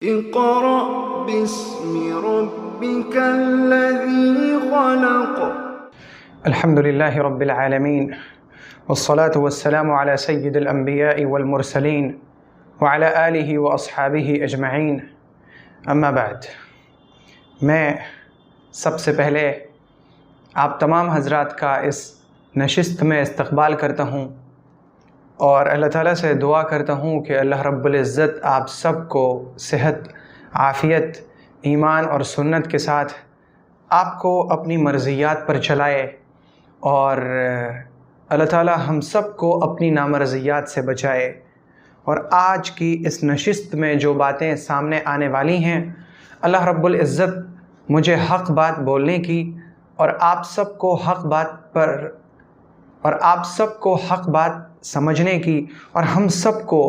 اقرأ باسم ربك الذي خلق. الحمد لله رب العالمين والصلاة والسلام على سيد الأنبياء والمرسلين وعلى آله وأصحابه أجمعين اما بعد. میں سب سے پہلے آپ تمام حضرات کا اس نشست میں استقبال کرتا ہوں اور اللہ تعالیٰ سے دعا کرتا ہوں کہ اللہ رب العزت آپ سب کو صحت، عافیت، ایمان اور سنت کے ساتھ آپ کو اپنی مرضیات پر چلائے، اور اللہ تعالیٰ ہم سب کو اپنی نامرضیات سے بچائے۔ اور آج کی اس نشست میں جو باتیں سامنے آنے والی ہیں، اللہ رب العزت مجھے حق بات بولنے کی اور آپ سب کو حق بات سمجھنے کی اور ہم سب کو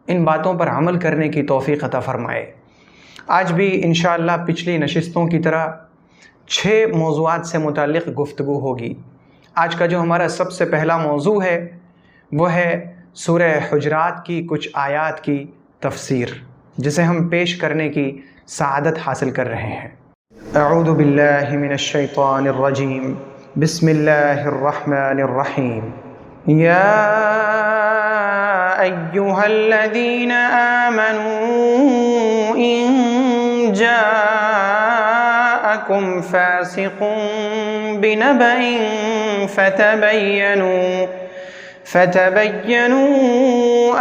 ان باتوں پر عمل کرنے کی توفیق عطا فرمائے۔ آج بھی انشاءاللہ پچھلی نشستوں کی طرح 6 موضوعات سے متعلق گفتگو ہوگی۔ آج کا جو ہمارا سب سے پہلا موضوع ہے وہ ہے سورہ حجرات کی کچھ آیات کی تفسیر، جسے ہم پیش کرنے کی سعادت حاصل کر رہے ہیں۔ اعوذ باللہ من الشیطان الرجیم، بسم اللہ الرحمن الرحیم۔ یا ایہا الذین آمنوا ان جاءکم فاسق بنبأ فتبینوا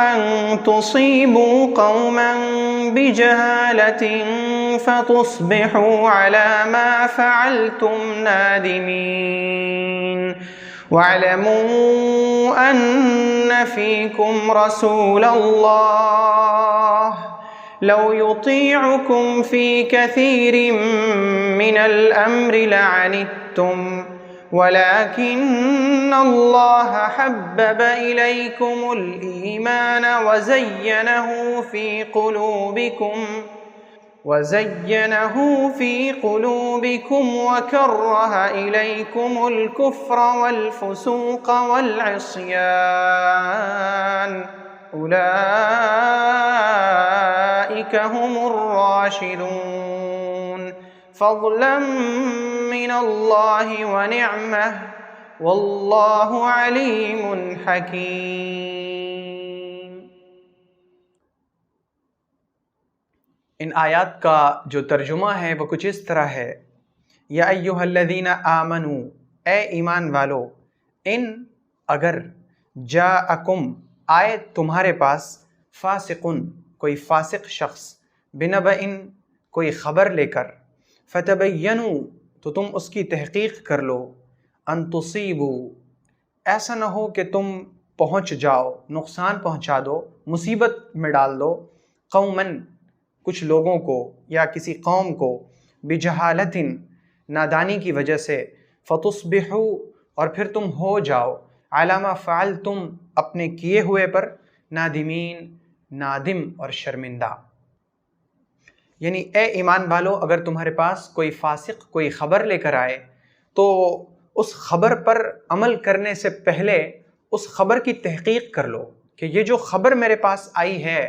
ان تصیبوا قوما بجہالة فتصبحوا على ما فعلتم نادمین واعلموا ان فیکم رسول اللہ لو يطيعكم في كثير من الأمر لعنتم ولكن الله حبب إليكم الإيمان وزينه في قلوبكم وكره إليكم الكفر والفسوق والعصيان أولئك هم الراشدون فضلا من الله ونعمة والله عليم حكيم۔ ان آیات کا جو ترجمہ ہے وہ کچھ اس طرح ہے: یا ایہا الذین آمنوا، اے ایمان والو، ان اگر جاءکم آئے تمہارے پاس، فاسقن کوئی فاسق شخص، بنبئن کوئی خبر لے کر، فتبینوا تو تم اس کی تحقیق کر لو، ان تصیبوا ایسا نہ ہو کہ تم پہنچ جاؤ، نقصان پہنچا دو، مصیبت میں ڈال دو، قومن کچھ لوگوں کو یا کسی قوم کو، بجہالۃ نادانی کی وجہ سے، فتصبحوا اور پھر تم ہو جاؤ، علی ما فعلتم اپنے کیے ہوئے پر، نادمین نادم اور شرمندہ۔ یعنی اے ایمان والو، اگر تمہارے پاس کوئی فاسق کوئی خبر لے کر آئے تو اس خبر پر عمل کرنے سے پہلے اس خبر کی تحقیق کر لو کہ یہ جو خبر میرے پاس آئی ہے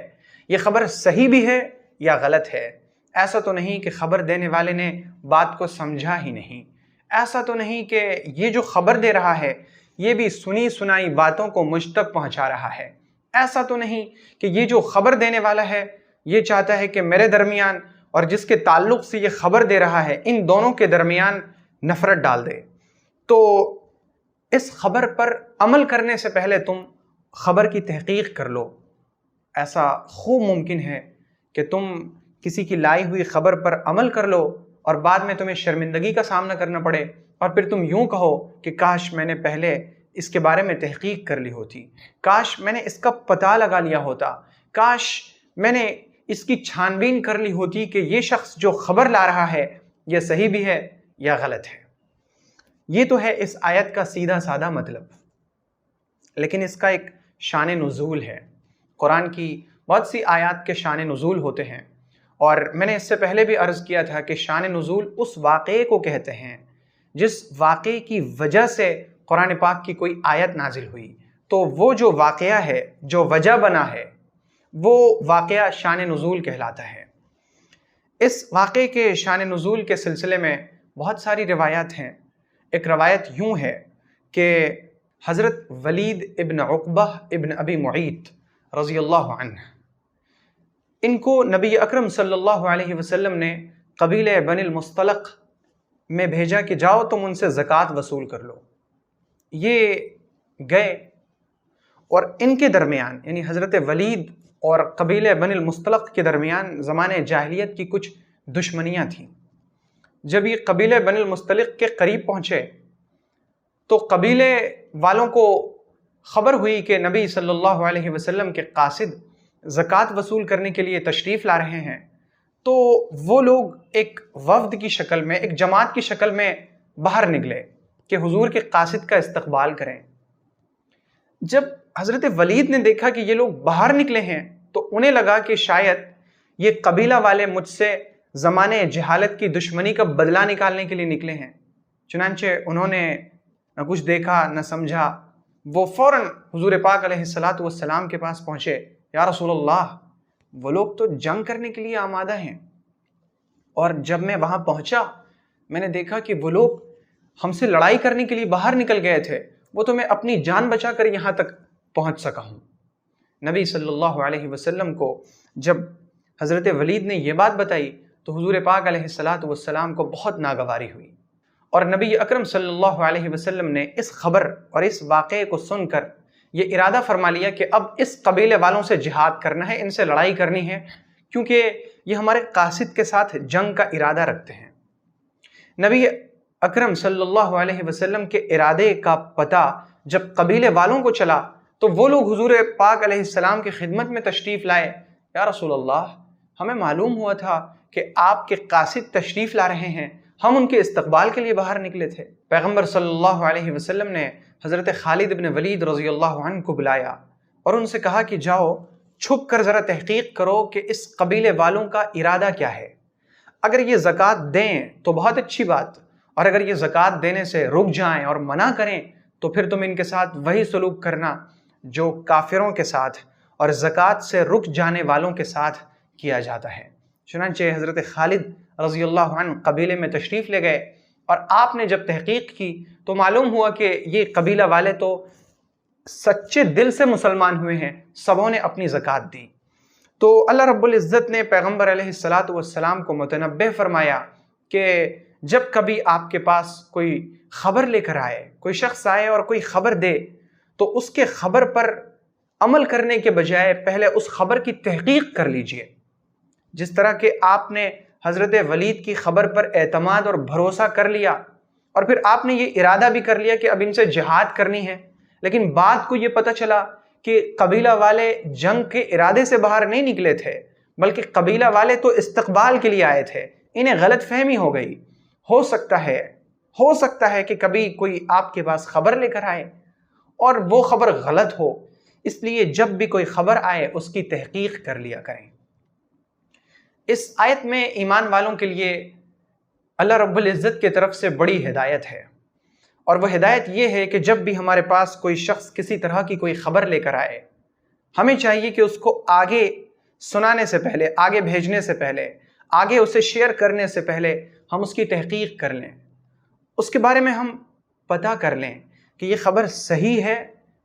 یہ خبر صحیح بھی ہے یا غلط ہے۔ ایسا تو نہیں کہ خبر دینے والے نے بات کو سمجھا ہی نہیں، ایسا تو نہیں کہ یہ جو خبر دے رہا ہے یہ بھی سنی سنائی باتوں کو مجھ تک پہنچا رہا ہے، ایسا تو نہیں کہ یہ جو خبر دینے والا ہے یہ چاہتا ہے کہ میرے درمیان اور جس کے تعلق سے یہ خبر دے رہا ہے ان دونوں کے درمیان نفرت ڈال دے۔ تو اس خبر پر عمل کرنے سے پہلے تم خبر کی تحقیق کر لو۔ ایسا خوب ممکن ہے کہ تم کسی کی لائی ہوئی خبر پر عمل کر لو اور بعد میں تمہیں شرمندگی کا سامنا کرنا پڑے، اور پھر تم یوں کہو کہ کاش میں نے پہلے اس کے بارے میں تحقیق کر لی ہوتی، کاش میں نے اس کا پتہ لگا لیا ہوتا، کاش میں نے اس کی چھان بین کر لی ہوتی کہ یہ شخص جو خبر لا رہا ہے یہ صحیح بھی ہے یا غلط ہے۔ یہ تو ہے اس آیت کا سیدھا سادہ مطلب، لیکن اس کا ایک شان نزول ہے۔ قرآن کی بہت سی آیات کے شان نزول ہوتے ہیں، اور میں نے اس سے پہلے بھی عرض کیا تھا کہ شان نزول اس واقعے کو کہتے ہیں جس واقعے کی وجہ سے قرآن پاک کی کوئی آیت نازل ہوئی، تو وہ جو واقعہ ہے، جو وجہ بنا ہے، وہ واقعہ شان نزول کہلاتا ہے۔ اس واقعے کے شان نزول کے سلسلے میں بہت ساری روایات ہیں۔ ایک روایت یوں ہے کہ حضرت ولید ابن عقبہ ابن ابی معیط رضی اللہ عنہ، ان کو نبی اکرم صلی اللہ علیہ وسلم نے قبیلہ بنی المصطلق میں بھیجا کہ جاؤ تم ان سے زکوٰۃ وصول کر لو۔ یہ گئے اور ان کے درمیان یعنی حضرت ولید اور قبیلہ بنی المصطلق کے درمیان زمانے جاہلیت کی کچھ دشمنیاں تھیں۔ جب یہ قبیلہ بنی المصطلق کے قریب پہنچے تو قبیلے والوں کو خبر ہوئی کہ نبی صلی اللہ علیہ وسلم کے قاصد زکوٰۃ وصول کرنے کے لیے تشریف لا رہے ہیں، تو وہ لوگ ایک وفد کی شکل میں، ایک جماعت کی شکل میں باہر نکلے کہ حضور کے قاصد کا استقبال کریں۔ جب حضرت ولید نے دیکھا کہ یہ لوگ باہر نکلے ہیں تو انہیں لگا کہ شاید یہ قبیلہ والے مجھ سے زمانے جہالت کی دشمنی کا بدلہ نکالنے کے لیے نکلے ہیں۔ چنانچہ انہوں نے نہ کچھ دیکھا نہ سمجھا، وہ فوراً حضور پاک علیہ الصلاۃ والسلام کے پاس پہنچے، یا رسول اللہ وہ لوگ تو جنگ کرنے کے لیے آمادہ ہیں، اور جب میں وہاں پہنچا میں نے دیکھا کہ وہ لوگ ہم سے لڑائی کرنے کے لیے باہر نکل گئے تھے، وہ تو میں اپنی جان بچا کر یہاں تک پہنچ سکا ہوں۔ نبی صلی اللہ علیہ وسلم کو جب حضرت ولید نے یہ بات بتائی تو حضور پاک علیہ الصلاۃ والسلام کو بہت ناگواری ہوئی، اور نبی اکرم صلی اللہ علیہ وسلم نے اس خبر اور اس واقعے کو سن کر یہ ارادہ فرما لیا کہ اب اس قبیلے والوں سے جہاد کرنا ہے، ان سے لڑائی کرنی ہے، کیونکہ یہ ہمارے قاصد کے ساتھ جنگ کا ارادہ رکھتے ہیں۔ نبی اکرم صلی اللہ علیہ وسلم کے ارادے کا پتہ جب قبیلے والوں کو چلا تو وہ لوگ حضور پاک علیہ السلام کی خدمت میں تشریف لائے، یا رسول اللہ ہمیں معلوم ہوا تھا کہ آپ کے قاصد تشریف لا رہے ہیں، ہم ان کے استقبال کے لیے باہر نکلے تھے۔ پیغمبر صلی اللہ علیہ وسلم نے حضرت خالد بن ولید رضی اللہ عنہ کو بلایا اور ان سے کہا کہ جاؤ چھپ کر ذرا تحقیق کرو کہ اس قبیلے والوں کا ارادہ کیا ہے، اگر یہ زکوٰۃ دیں تو بہت اچھی بات، اور اگر یہ زکوٰۃ دینے سے رک جائیں اور منع کریں تو پھر تم ان کے ساتھ وہی سلوک کرنا جو کافروں کے ساتھ اور زکوٰۃ سے رک جانے والوں کے ساتھ کیا جاتا ہے۔ چنانچہ حضرت خالد رضی اللہ عنہ قبیلے میں تشریف لے گئے، اور آپ نے جب تحقیق کی تو معلوم ہوا کہ یہ قبیلہ والے تو سچے دل سے مسلمان ہوئے ہیں، سبوں نے اپنی زکوٰۃ دی۔ تو اللہ رب العزت نے پیغمبر علیہ الصلاۃ والسلام کو متنبہ فرمایا کہ جب کبھی آپ کے پاس کوئی خبر لے کر آئے، کوئی شخص آئے اور کوئی خبر دے، تو اس کے خبر پر عمل کرنے کے بجائے پہلے اس خبر کی تحقیق کر لیجئے۔ جس طرح کہ آپ نے حضرت ولید کی خبر پر اعتماد اور بھروسہ کر لیا، اور پھر آپ نے یہ ارادہ بھی کر لیا کہ اب ان سے جہاد کرنی ہے، لیکن بعد کو یہ پتہ چلا کہ قبیلہ والے جنگ کے ارادے سے باہر نہیں نکلے تھے، بلکہ قبیلہ والے تو استقبال کے لیے آئے تھے، انہیں غلط فہمی ہو گئی۔ ہو سکتا ہے کہ کبھی کوئی آپ کے پاس خبر لے کر آئے اور وہ خبر غلط ہو، اس لیے جب بھی کوئی خبر آئے اس کی تحقیق کر لیا کریں۔ اس آیت میں ایمان والوں کے لیے اللہ رب العزت کی طرف سے بڑی ہدایت ہے، اور وہ ہدایت یہ ہے کہ جب بھی ہمارے پاس کوئی شخص کسی طرح کی کوئی خبر لے کر آئے، ہمیں چاہیے کہ اس کو آگے سنانے سے پہلے، آگے بھیجنے سے پہلے، آگے اسے شیئر کرنے سے پہلے ہم اس کی تحقیق کر لیں، اس کے بارے میں ہم پتہ کر لیں کہ یہ خبر صحیح ہے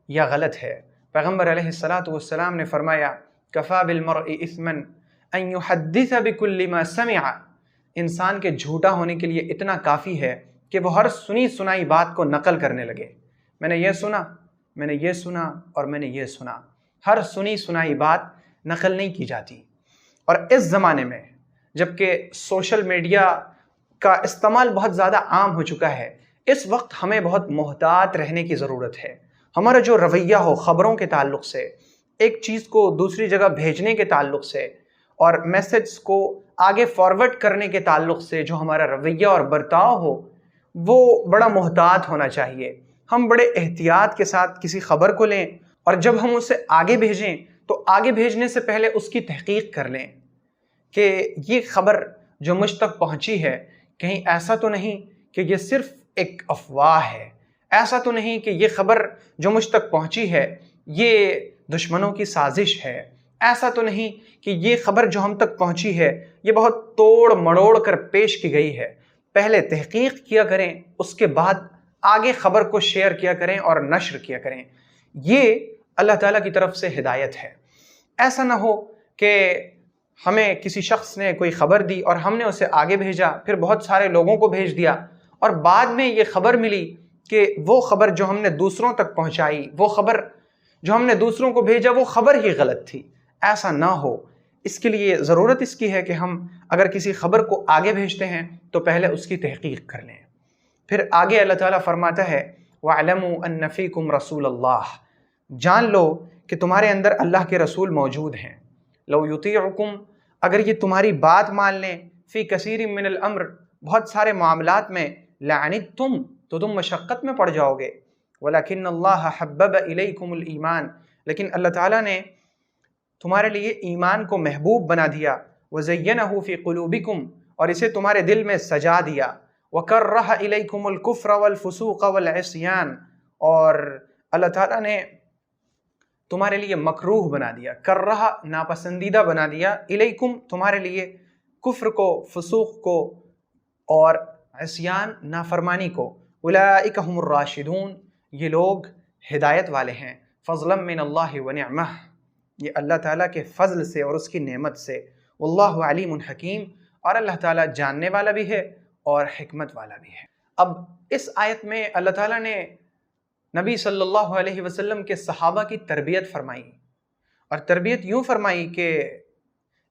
یا غلط ہے۔ پیغمبر علیہ الصلاۃ والسلام نے فرمایا کفا بالمرء اثما ان يحدث بكل ما سمع، انسان کے جھوٹا ہونے کے لیے اتنا کافی ہے کہ وہ ہر سنی سنائی بات کو نقل کرنے لگے۔ میں نے یہ سنا، میں نے یہ سنا، اور میں نے یہ سنا۔ ہر سنی سنائی بات نقل نہیں کی جاتی۔ اور اس زمانے میں جب کہ سوشل میڈیا کا استعمال بہت زیادہ عام ہو چکا ہے، اس وقت ہمیں بہت محتاط رہنے کی ضرورت ہے۔ ہمارا جو رویہ ہو خبروں کے تعلق سے، ایک چیز کو دوسری جگہ بھیجنے کے تعلق سے، اور میسیج کو آگے فارورڈ کرنے کے تعلق سے جو ہمارا رویہ اور برتاؤ ہو، وہ بڑا محتاط ہونا چاہیے۔ ہم بڑے احتیاط کے ساتھ کسی خبر کو لیں، اور جب ہم اسے آگے بھیجیں تو آگے بھیجنے سے پہلے اس کی تحقیق کر لیں کہ یہ خبر جو مجھ تک پہنچی ہے کہیں ایسا تو نہیں کہ یہ صرف ایک افواہ ہے، ایسا تو نہیں کہ یہ خبر جو مجھ تک پہنچی ہے یہ دشمنوں کی سازش ہے، ایسا تو نہیں کہ یہ خبر جو ہم تک پہنچی ہے یہ بہت توڑ مڑوڑ کر پیش کی گئی ہے، پہلے تحقیق کیا کریں، اس کے بعد آگے خبر کو شیئر کیا کریں اور نشر کیا کریں۔ یہ اللہ تعالیٰ کی طرف سے ہدایت ہے۔ ایسا نہ ہو کہ ہمیں کسی شخص نے کوئی خبر دی اور ہم نے اسے آگے بھیجا، پھر بہت سارے لوگوں کو بھیج دیا، اور بعد میں یہ خبر ملی کہ وہ خبر جو ہم نے دوسروں تک پہنچائی، وہ خبر جو ہم نے دوسروں کو بھیجا، وہ خبر ہی غلط تھی۔ ایسا نہ ہو، اس کے لیے ضرورت اس کی ہے کہ ہم اگر کسی خبر کو آگے بھیجتے ہیں تو پہلے اس کی تحقیق کر لیں۔ پھر آگے اللہ تعالیٰ فرماتا ہے وَاعْلَمُوا أَنَّ فِيكُمْ رَسُولَ اللَّهِ، جان لو کہ تمہارے اندر اللہ کے رسول موجود ہیں۔ لو یطیعکم، اگر یہ تمہاری بات مان لیں، فی کثیر من الامر، بہت سارے معاملات میں، لعنتم، تو تم مشقت میں پڑ جاؤ گے، ولیکن اللہ حبب الیکم الایمان، لیکن اللہ تعالیٰ نے تمہارے لیے ایمان کو محبوب بنا دیا، وزینہ فی قلوبکم، اور اسے تمہارے دل میں سجا دیا، وکرہ الیکم الکفر والفسوق والعصیان، اور اللہ تعالیٰ نے تمہارے لیے مکروہ بنا دیا، کرہ ناپسندیدہ بنا دیا، الیکم تمہارے لیے کفر کو، فسوق کو، اور عصیان نافرمانی کو، اولئک هم الراشدون، یہ لوگ ہدایت والے ہیں، فضلا من اللہ ونعمہ، یہ اللہ تعالیٰ کے فضل سے اور اس کی نعمت سے، واللہ علیم حکیم، اور اللہ تعالیٰ جاننے والا بھی ہے اور حکمت والا بھی ہے۔ اب اس آیت میں اللہ تعالیٰ نے نبی صلی اللہ علیہ وسلم کے صحابہ کی تربیت فرمائی، اور تربیت یوں فرمائی کہ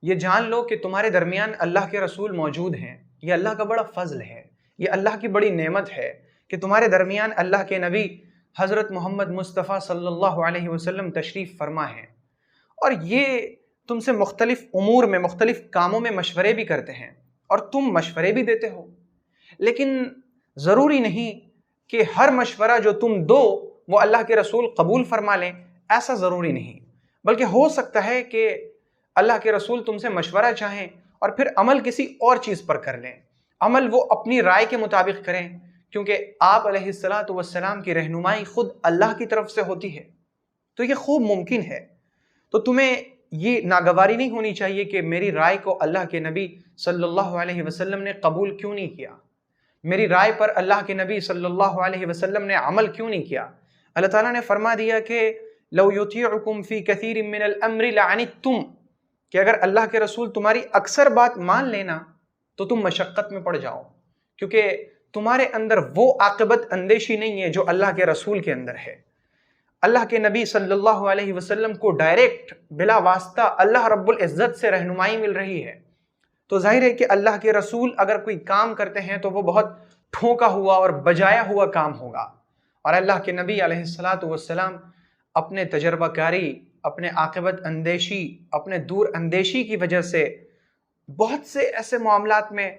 یہ جان لو کہ تمہارے درمیان اللہ کے رسول موجود ہیں، یہ اللہ کا بڑا فضل ہے، یہ اللہ کی بڑی نعمت ہے کہ تمہارے درمیان اللہ کے نبی حضرت محمد مصطفیٰ صلی اللہ علیہ وسلم تشریف فرما ہیں، اور یہ تم سے مختلف امور میں، مختلف کاموں میں مشورے بھی کرتے ہیں، اور تم مشورے بھی دیتے ہو، لیکن ضروری نہیں کہ ہر مشورہ جو تم دو وہ اللہ کے رسول قبول فرما لیں، ایسا ضروری نہیں، بلکہ ہو سکتا ہے کہ اللہ کے رسول تم سے مشورہ چاہیں اور پھر عمل کسی اور چیز پر کر لیں، عمل وہ اپنی رائے کے مطابق کریں، کیونکہ آپ علیہ الصلاۃ والسلام کی رہنمائی خود اللہ کی طرف سے ہوتی ہے، تو یہ خوب ممکن ہے۔ تو تمہیں یہ ناگواری نہیں ہونی چاہیے کہ میری رائے کو اللہ کے نبی صلی اللہ علیہ وسلم نے قبول کیوں نہیں کیا، میری رائے پر اللہ کے نبی صلی اللہ علیہ وسلم نے عمل کیوں نہیں کیا۔ اللہ تعالیٰ نے فرما دیا کہ لو یطیعکم فی کثیر من الامر لعنتم، کہ اگر اللہ کے رسول تمہاری اکثر بات مان لینا تو تم مشقت میں پڑ جاؤ، کیونکہ تمہارے اندر وہ عاقبت اندیشی نہیں ہے جو اللہ کے رسول کے اندر ہے۔ اللہ کے نبی صلی اللہ علیہ وسلم کو ڈائریکٹ بلا واسطہ اللہ رب العزت سے رہنمائی مل رہی ہے، تو ظاہر ہے کہ اللہ کے رسول اگر کوئی کام کرتے ہیں تو وہ بہت ٹھونکا ہوا اور بجایا ہوا کام ہوگا، اور اللہ کے نبی علیہ الصلاۃ والسلام اپنے تجربہ کاری، اپنے عاقبت اندیشی، اپنے دور اندیشی کی وجہ سے بہت سے ایسے معاملات میں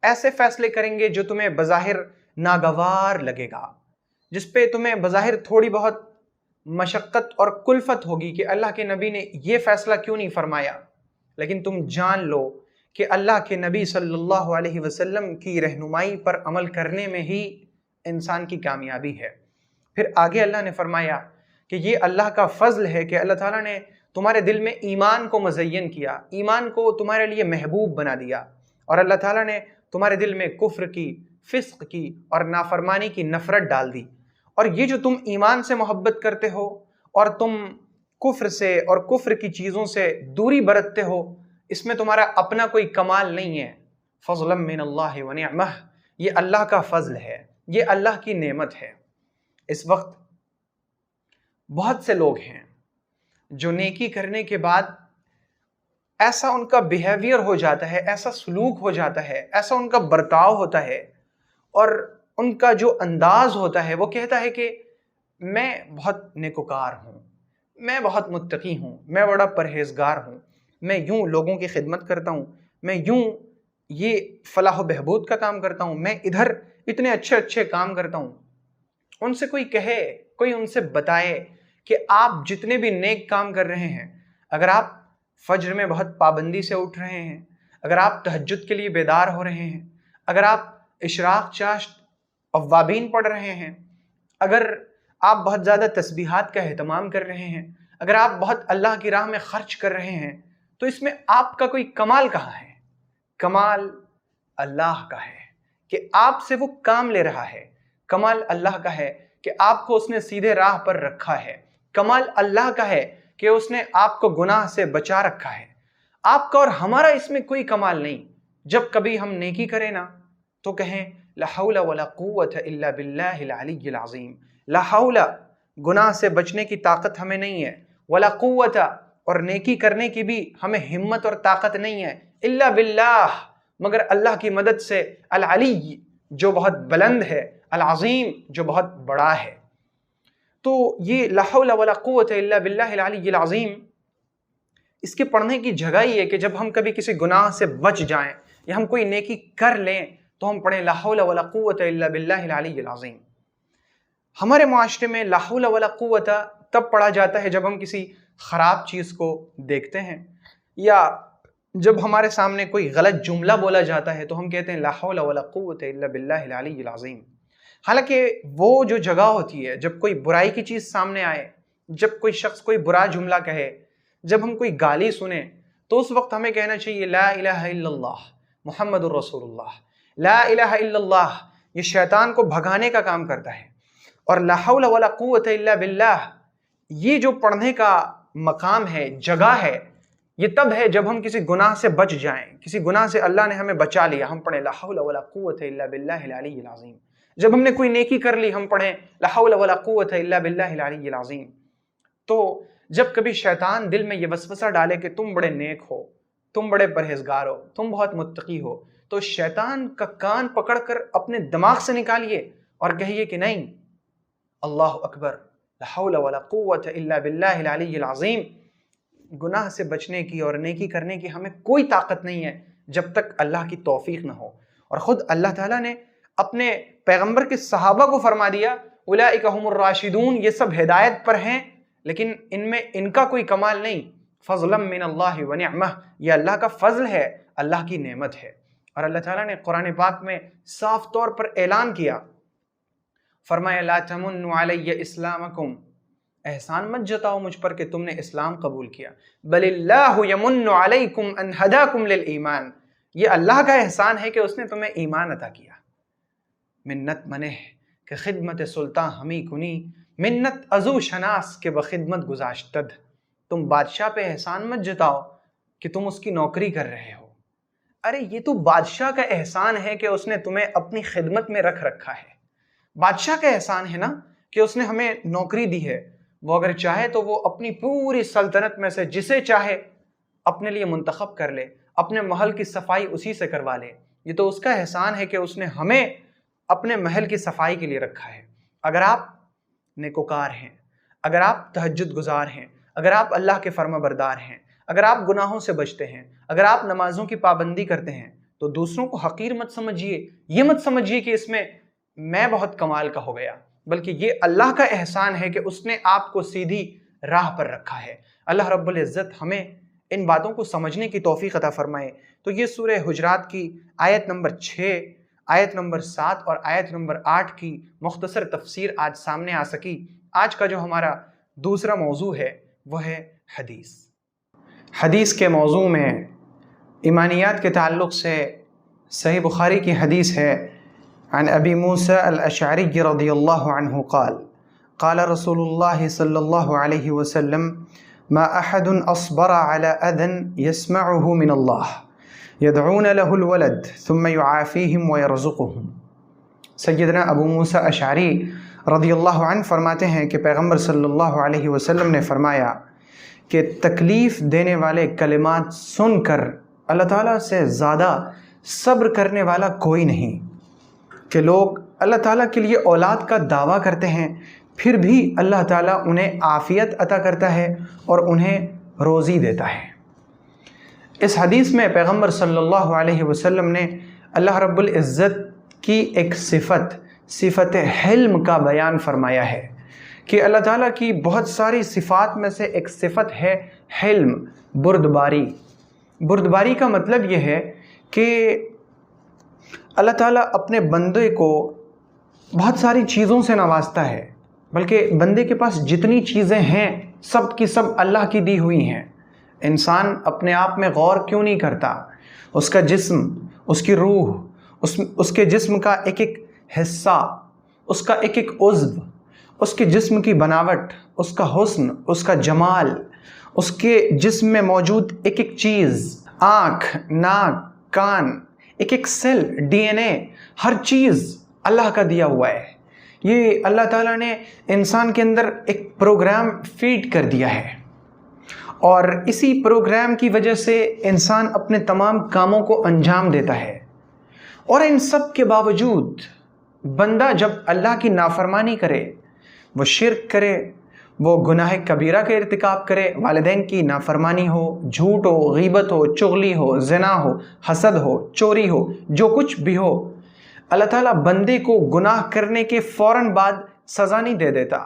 ایسے فیصلے کریں گے جو تمہیں بظاہر ناگوار لگے گا، جس پہ تمہیں بظاہر تھوڑی بہت مشقت اور کلفت ہوگی کہ اللہ کے نبی نے یہ فیصلہ کیوں نہیں فرمایا، لیکن تم جان لو کہ اللہ کے نبی صلی اللہ علیہ وسلم کی رہنمائی پر عمل کرنے میں ہی انسان کی کامیابی ہے۔ پھر آگے اللہ نے فرمایا کہ یہ اللہ کا فضل ہے کہ اللہ تعالیٰ نے تمہارے دل میں ایمان کو مزین کیا، ایمان کو تمہارے لیے محبوب بنا دیا، اور اللہ تعالیٰ نے تمہارے دل میں کفر کی، فسق کی اور نافرمانی کی نفرت ڈال دی، اور یہ جو تم ایمان سے محبت کرتے ہو اور تم کفر سے اور کفر کی چیزوں سے دوری برتتے ہو، اس میں تمہارا اپنا کوئی کمال نہیں ہے، فضلا من اللہ ونعمہ، یہ اللہ کا فضل ہے، یہ اللہ کی نعمت ہے۔ اس وقت بہت سے لوگ ہیں جو نیکی کرنے کے بعد ایسا ان کا بیہیویئر ہو جاتا ہے، ایسا سلوک ہو جاتا ہے، ایسا ان کا برتاؤ ہوتا ہے، اور ان کا جو انداز ہوتا ہے وہ کہتا ہے کہ میں بہت نیکوکار ہوں، میں بہت متقی ہوں، میں بڑا پرہیزگار ہوں، میں یوں لوگوں کی خدمت کرتا ہوں، میں یوں یہ فلاح و بہبود کا کام کرتا ہوں، میں ادھر اتنے اچھے اچھے کام کرتا ہوں۔ ان سے کوئی کہے، کوئی ان سے بتائے کہ آپ جتنے بھی نیک کام کر رہے ہیں، اگر آپ فجر میں بہت پابندی سے اٹھ رہے ہیں، اگر آپ تہجد کے لیے بیدار ہو رہے ہیں، اگر آپ اشراق چاشت اوابین پڑھ رہے ہیں، اگر آپ بہت زیادہ تسبیحات کا اہتمام کر رہے ہیں، اگر آپ بہت اللہ کی راہ میں خرچ کر رہے ہیں تو اس میں آپ کا کوئی کمال کہاں ہے؟ کمال اللہ کا ہے کہ آپ سے وہ کام لے رہا ہے، کمال اللہ کا ہے کہ آپ کو اس نے سیدھے راہ پر رکھا ہے، کمال اللہ کا ہے کہ اس نے آپ کو گناہ سے بچا رکھا ہے۔ آپ کا اور ہمارا اس میں کوئی کمال نہیں۔ جب کبھی ہم نیکی کریں نا تو کہیں لا حول ولا قوت الا باللہ العلی العظیم۔ لا حول، گناہ سے بچنے کی طاقت ہمیں نہیں ہے، ولا قوت، اور نیکی کرنے کی بھی ہمیں ہمت اور طاقت نہیں ہے، الا باللہ، مگر اللہ کی مدد سے، العلی جو بہت بلند ہے، العظیم جو بہت بڑا ہے۔ تو یہ لا حول ولا قوت الا باللہ العلی العظیم، اس کے پڑھنے کی جگہ ہی ہے کہ جب ہم کبھی کسی گناہ سے بچ جائیں یا ہم کوئی نیکی کر لیں تو ہم پڑھیں لا حول ولا قوت الا باللہ العلی العظیم۔ ہمارے معاشرے میں لا حول ولا قوت تب پڑھا جاتا ہے جب ہم کسی خراب چیز کو دیکھتے ہیں، یا جب ہمارے سامنے کوئی غلط جملہ بولا جاتا ہے تو ہم کہتے ہیں لا حول ولا قوت الا باللہ العلی العظیم۔ حالانکہ وہ جو جگہ ہوتی ہے جب کوئی برائی کی چیز سامنے آئے، جب کوئی شخص کوئی برا جملہ کہے، جب ہم کوئی گالی سنیں، تو اس وقت ہمیں کہنا چاہیے لا الہ الا اللہ محمد الرسول اللہ۔ لا الہ الا اللہ یہ شیطان کو بھگانے کا کام کرتا ہے، اور لا حول ولا قوت الا باللہ یہ جو پڑھنے کا مقام ہے، جگہ ہے، یہ تب ہے جب ہم کسی گناہ سے بچ جائیں، کسی گناہ سے اللہ نے ہمیں بچا لیا، ہم پڑھیں لا حول ولا قوت الا باللہ العلی العظیم۔ جب ہم نے کوئی نیکی کر لی ہم پڑھیں لا حول ولا قوت الا باللہ العلی العظیم۔ تو جب کبھی شیطان دل میں یہ وسوسہ ڈالے کہ تم بڑے نیک ہو، تم بڑے پرہیزگار ہو، تم بہت متقی ہو، تو شیطان کا کان پکڑ کر اپنے دماغ سے نکالیے اور کہیے کہ نہیں، اللہ اکبر، لا حول ولا قوت الا باللہ العلی العظیم۔ گناہ سے بچنے کی اور نیکی کرنے کی ہمیں کوئی طاقت نہیں ہے جب تک اللہ کی توفیق نہ ہو۔ اور خود اللہ تعالیٰ نے اپنے پیغمبر کے صحابہ کو فرما دیا اولئک هم الراشدون، یہ سب ہدایت پر ہیں، لیکن ان میں ان کا کوئی کمال نہیں، فضلا من اللہ ونعمہ، یہ اللہ کا فضل ہے، اللہ کی نعمت ہے۔ اور اللہ تعالیٰ نے قرآن پاک میں صاف طور پر اعلان کیا، فرمایا لا تمنوا علی اسلامکم، احسان مت جتاؤ مجھ پر کہ تم نے اسلام قبول کیا، بل اللہ یمن علیکم ان ہداکم للایمان، یہ اللہ کا احسان ہے کہ اس نے تمہیں ایمان عطا کیا۔ منت منہ کہ خدمت سلطان ہمی کنی، منت ازو شناس کہ بخدمت گزاشتد، تم بادشاہ پہ احسان مت جتاؤ کہ تم اس کی نوکری کر رہے ہو۔ ارے یہ تو بادشاہ کا احسان ہے کہ اس نے تمہیں اپنی خدمت میں رکھ رکھا ہے۔ بادشاہ کا احسان ہے نا کہ اس نے ہمیں نوکری دی ہے، وہ اگر چاہے تو وہ اپنی پوری سلطنت میں سے جسے چاہے اپنے لیے منتخب کر لے، اپنے محل کی صفائی اسی سے کروا لے۔ یہ تو اس کا احسان ہے کہ اس نے ہمیں اپنے محل کی صفائی کے لیے رکھا ہے۔ اگر آپ نیکوکار ہیں، اگر آپ تہجد گزار ہیں، اگر آپ اللہ کے فرما بردار ہیں، اگر آپ گناہوں سے بچتے ہیں، اگر آپ نمازوں کی پابندی کرتے ہیں، تو دوسروں کو حقیر مت سمجھیے، یہ مت سمجھیے کہ اس میں بہت کمال کا ہو گیا، بلکہ یہ اللہ کا احسان ہے کہ اس نے آپ کو سیدھی راہ پر رکھا ہے۔ اللہ رب العزت ہمیں ان باتوں کو سمجھنے کی توفیق عطا فرمائے۔ تو یہ سورہ حجرات کی آیت نمبر 6، آیت نمبر 7 اور آیت نمبر 8 کی مختصر تفسیر آج سامنے آ سکی۔ آج کا جو ہمارا دوسرا موضوع ہے وہ ہے حدیث۔ حدیث کے موضوع میں ایمانیات کے تعلق سے صحیح بخاری کی حدیث ہے، عن ابی موسیٰ الاشعری رضی اللہ عنہ قال قال رسول اللہ صلی اللہ علیہ وسلم ما احد اصبر على اذى يسمعه من اللہ يدعون له الولد ثم يعافيهم ويرزقهم۔ سیدنا ابو موسیٰ اشعری رضی اللہ عنہ فرماتے ہیں کہ پیغمبر صلی اللہ علیہ وسلم نے فرمایا کہ تکلیف دینے والے کلمات سن کر اللہ تعالیٰ سے زیادہ صبر کرنے والا کوئی نہیں، کہ لوگ اللہ تعالیٰ کے لیے اولاد کا دعویٰ کرتے ہیں، پھر بھی اللہ تعالیٰ انہیں عافیت عطا کرتا ہے اور انہیں روزی دیتا ہے۔ اس حدیث میں پیغمبر صلی اللہ علیہ وسلم نے اللہ رب العزت کی ایک صفت حلم کا بیان فرمایا ہے کہ اللہ تعالیٰ کی بہت ساری صفات میں سے ایک صفت ہے حلم، بردباری۔ بردباری کا مطلب یہ ہے کہ اللہ تعالیٰ اپنے بندے کو بہت ساری چیزوں سے نوازتا ہے، بلکہ بندے کے پاس جتنی چیزیں ہیں سب کی سب اللہ کی دی ہوئی ہیں. انسان اپنے آپ میں غور کیوں نہیں کرتا؟ اس کا جسم، اس کی روح، اس کے جسم کا ایک ایک حصہ، اس کا ایک ایک عضو، اس کے جسم کی بناوٹ، اس کا حسن، اس کا جمال، اس کے جسم میں موجود ایک ایک چیز، آنکھ، ناک، کان، ایک ایک سیل، ڈی این اے، ہر چیز اللہ کا دیا ہوا ہے. یہ اللہ تعالیٰ نے انسان کے اندر ایک پروگرام فیڈ کر دیا ہے، اور اسی پروگرام کی وجہ سے انسان اپنے تمام کاموں کو انجام دیتا ہے. اور ان سب کے باوجود بندہ جب اللہ کی نافرمانی کرے، وہ شرک کرے، وہ گناہ کبیرہ کے ارتکاب کرے، والدین کی نافرمانی ہو، جھوٹ ہو، غیبت ہو، چغلی ہو، زنا ہو، حسد ہو، چوری ہو، جو کچھ بھی ہو، اللہ تعالیٰ بندے کو گناہ کرنے کے فوراً بعد سزا نہیں دے دیتا،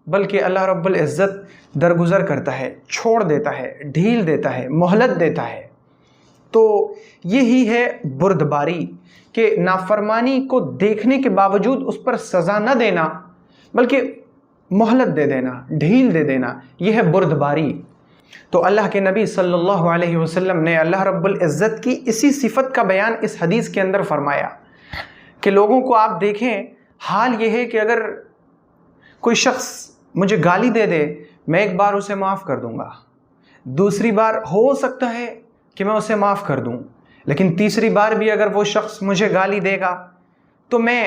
بلکہ اللہ رب العزت درگزر کرتا ہے، چھوڑ دیتا ہے، ڈھیل دیتا ہے، مہلت دیتا ہے. تو یہی ہے بردباری، کہ نافرمانی کو دیکھنے کے باوجود اس پر سزا نہ دینا، بلکہ مہلت دے دینا، ڈھیل دے دینا، یہ ہے بردباری. تو اللہ کے نبی صلی اللہ علیہ وسلم نے اللہ رب العزت کی اسی صفت کا بیان اس حدیث کے اندر فرمایا کہ لوگوں کو آپ دیکھیں، حال یہ ہے کہ اگر کوئی شخص مجھے گالی دے دے، میں ایک بار اسے معاف کر دوں گا، دوسری بار ہو سکتا ہے کہ میں اسے معاف کر دوں، لیکن تیسری بار بھی اگر وہ شخص مجھے گالی دے گا تو میں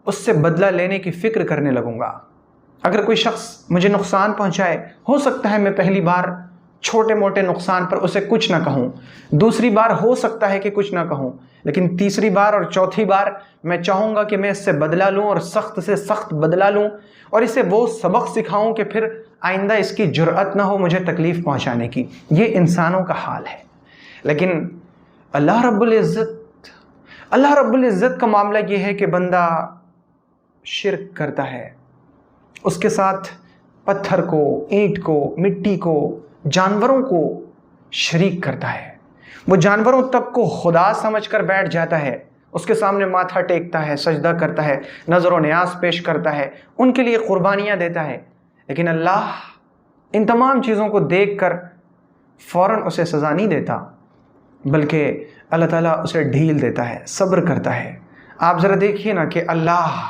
اس سے بدلہ لینے کی فکر کرنے لگوں گا. اگر کوئی شخص مجھے نقصان پہنچائے، ہو سکتا ہے میں پہلی بار چھوٹے موٹے نقصان پر اسے کچھ نہ کہوں، دوسری بار ہو سکتا ہے کہ کچھ نہ کہوں، لیکن تیسری بار اور چوتھی بار میں چاہوں گا کہ میں اس سے بدلہ لوں، اور سخت سے سخت بدلہ لوں، اور اسے وہ سبق سکھاؤں کہ پھر آئندہ اس کی جرأت نہ ہو مجھے تکلیف پہنچانے کی. یہ انسانوں کا حال ہے. لیکن اللہ رب العزت کا معاملہ یہ ہے کہ بندہ شرک کرتا ہے، اس کے ساتھ پتھر کو، اینٹ کو، مٹی کو، جانوروں کو شریک کرتا ہے. وہ جانوروں تک کو خدا سمجھ کر بیٹھ جاتا ہے، اس کے سامنے ماتھا ٹیکتا ہے، سجدہ کرتا ہے، نظر و نیاز پیش کرتا ہے، ان کے لیے قربانیاں دیتا ہے. لیکن اللہ ان تمام چیزوں کو دیکھ کر فوراً اسے سزا نہیں دیتا، بلکہ اللہ تعالیٰ اسے ڈھیل دیتا ہے، صبر کرتا ہے. آپ ذرا دیکھیے نا کہ اللہ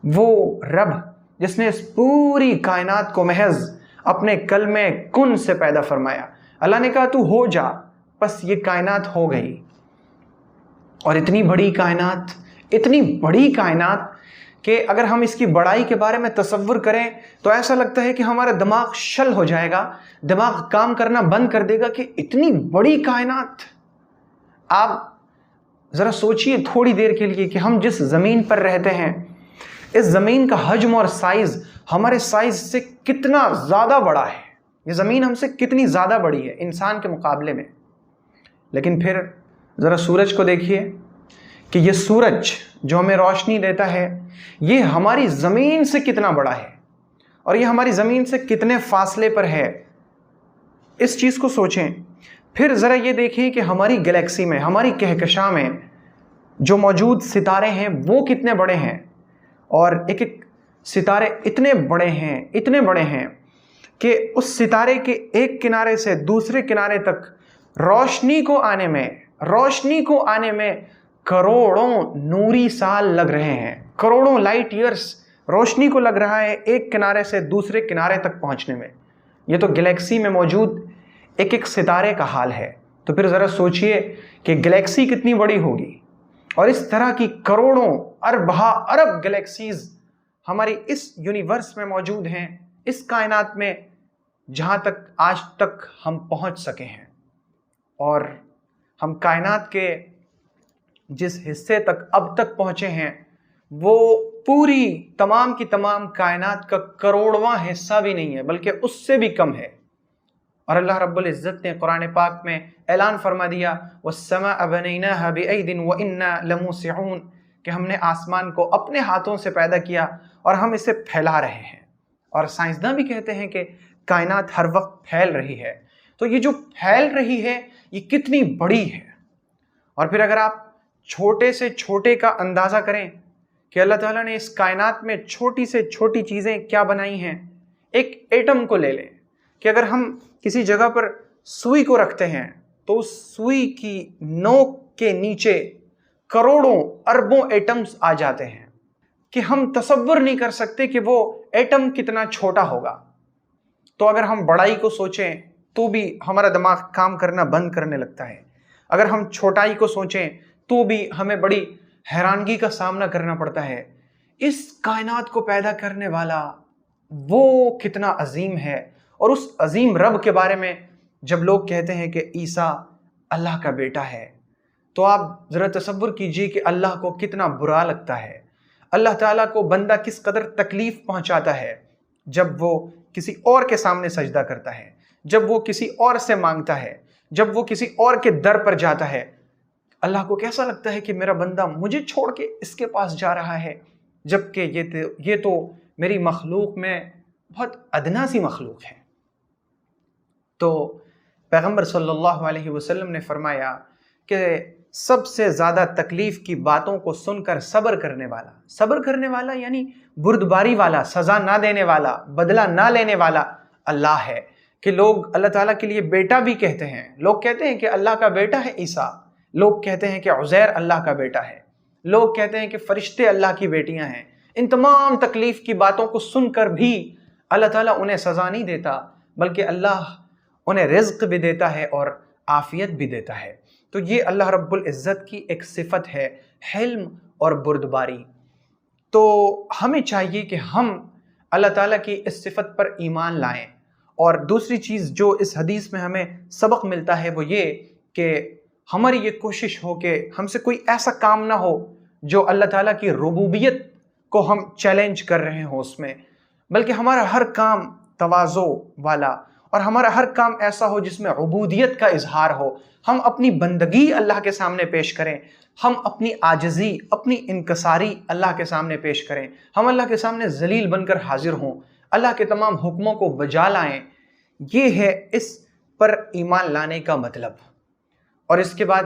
وہ رب جس نے اس پوری کائنات کو محض اپنے کلمہ کن سے پیدا فرمایا. اللہ نے کہا تو ہو جا، بس یہ کائنات ہو گئی. اور اتنی بڑی کائنات کہ اگر ہم اس کی بڑائی کے بارے میں تصور کریں تو ایسا لگتا ہے کہ ہمارا دماغ شل ہو جائے گا، دماغ کام کرنا بند کر دے گا کہ اتنی بڑی کائنات. آپ ذرا سوچئے تھوڑی دیر کے لیے کہ ہم جس زمین پر رہتے ہیں، اس زمین کا حجم اور سائز ہمارے سائز سے کتنا زیادہ بڑا ہے. یہ زمین ہم سے کتنی زیادہ بڑی ہے انسان کے مقابلے میں. لیکن پھر ذرا سورج کو دیکھیے کہ یہ سورج جو ہمیں روشنی دیتا ہے، یہ ہماری زمین سے کتنا بڑا ہے، اور یہ ہماری زمین سے کتنے فاصلے پر ہے. اس چیز کو سوچیں. پھر ذرا یہ دیکھیں کہ ہماری گلیکسی میں، ہماری کہکشاں میں جو موجود ستارے ہیں وہ کتنے بڑے ہیں، اور ایک ایک ستارے اتنے بڑے ہیں کہ اس ستارے کے ایک کنارے سے دوسرے کنارے تک روشنی کو آنے میں کروڑوں نوری سال لگ رہے ہیں. کروڑوں لائٹ ایئرس روشنی کو لگ رہا ہے ایک کنارے سے دوسرے کنارے تک پہنچنے میں. یہ تو گلیکسی میں موجود ایک ایک ستارے کا حال ہے. تو پھر ذرا سوچئے کہ گلیکسی کتنی بڑی ہوگی، اور اس طرح کی کروڑوں ارب گلیکسیز ہماری اس یونیورس میں موجود ہیں، اس کائنات میں، جہاں تک آج تک ہم پہنچ سکے ہیں. اور ہم کائنات کے جس حصے تک اب تک پہنچے ہیں وہ پوری تمام کی تمام کائنات کا کروڑواں حصہ بھی نہیں ہے، بلکہ اس سے بھی کم ہے. اور اللہ رب العزت نے قرآن پاک میں اعلان فرما دیا وَالسَّمَاءَ بَنَيْنَاهَا بِأَيْدٍ وَإِنَّا لَمُوسِعُونَ، کہ ہم نے آسمان کو اپنے ہاتھوں سے پیدا کیا اور ہم اسے پھیلا رہے ہیں. اور سائنسداں بھی کہتے ہیں کہ کائنات ہر وقت پھیل رہی ہے. تو یہ جو پھیل رہی ہے یہ کتنی بڑی ہے. اور پھر اگر آپ چھوٹے سے چھوٹے کا اندازہ کریں کہ اللہ تعالیٰ نے اس کائنات میں چھوٹی سے چھوٹی چیزیں کیا بنائی ہیں. ایک ایٹم کو لے لیں، کہ اگر ہم کسی جگہ پر سوئی کو رکھتے ہیں تو اس سوئی کی نوک کے نیچے کروڑوں اربوں ایٹمز آ جاتے ہیں کہ ہم تصور نہیں کر سکتے کہ وہ ایٹم کتنا چھوٹا ہوگا۔ تو اگر ہم بڑائی کو سوچیں تو بھی ہمارا دماغ کام کرنا بند کرنے لگتا ہے، اگر ہم چھوٹائی کو سوچیں تو بھی ہمیں بڑی حیرانگی کا سامنا کرنا پڑتا ہے۔ اس کائنات کو پیدا کرنے والا وہ کتنا عظیم ہے، اور اس عظیم رب کے بارے میں جب لوگ کہتے ہیں کہ عیسیٰ اللہ کا بیٹا ہے تو آپ ذرا تصور کیجئے کہ اللہ کو کتنا برا لگتا ہے، اللہ تعالیٰ کو بندہ کس قدر تکلیف پہنچاتا ہے جب وہ کسی اور کے سامنے سجدہ کرتا ہے، جب وہ کسی اور سے مانگتا ہے، جب وہ کسی اور کے در پر جاتا ہے۔ اللہ کو کیسا لگتا ہے کہ میرا بندہ مجھے چھوڑ کے اس کے پاس جا رہا ہے، جبکہ یہ تو میری مخلوق میں بہت ادنا سی مخلوق ہے۔ تو پیغمبر صلی اللہ علیہ وسلم نے فرمایا کہ سب سے زیادہ تکلیف کی باتوں کو سن کر صبر کرنے والا یعنی بردباری والا، سزا نہ دینے والا، بدلہ نہ لینے والا اللہ ہے۔ کہ لوگ اللہ تعالیٰ کے لیے بیٹا بھی کہتے ہیں، لوگ کہتے ہیں کہ اللہ کا بیٹا ہے عیسیٰ، لوگ کہتے ہیں کہ عزیر اللہ کا بیٹا ہے، لوگ کہتے ہیں کہ فرشتے اللہ کی بیٹیاں ہیں۔ ان تمام تکلیف کی باتوں کو سن کر بھی اللہ تعالیٰ انہیں سزا نہیں دیتا، بلکہ اللہ انہیں رزق بھی دیتا ہے اور عافیت بھی دیتا ہے۔ تو یہ اللہ رب العزت کی ایک صفت ہے، حلم اور بردباری۔ تو ہمیں چاہیے کہ ہم اللہ تعالیٰ کی اس صفت پر ایمان لائیں۔ اور دوسری چیز جو اس حدیث میں ہمیں سبق ملتا ہے وہ یہ کہ ہماری یہ کوشش ہو کہ ہم سے کوئی ایسا کام نہ ہو جو اللہ تعالیٰ کی ربوبیت کو ہم چیلنج کر رہے ہوں اس میں، بلکہ ہمارا ہر کام تواضع والا اور ہمارا ہر کام ایسا ہو جس میں عبودیت کا اظہار ہو۔ ہم اپنی بندگی اللہ کے سامنے پیش کریں، ہم اپنی عاجزی، اپنی انکساری اللہ کے سامنے پیش کریں، ہم اللہ کے سامنے ذلیل بن کر حاضر ہوں، اللہ کے تمام حکموں کو بجا لائیں۔ یہ ہے اس پر ایمان لانے کا مطلب۔ اور اس کے بعد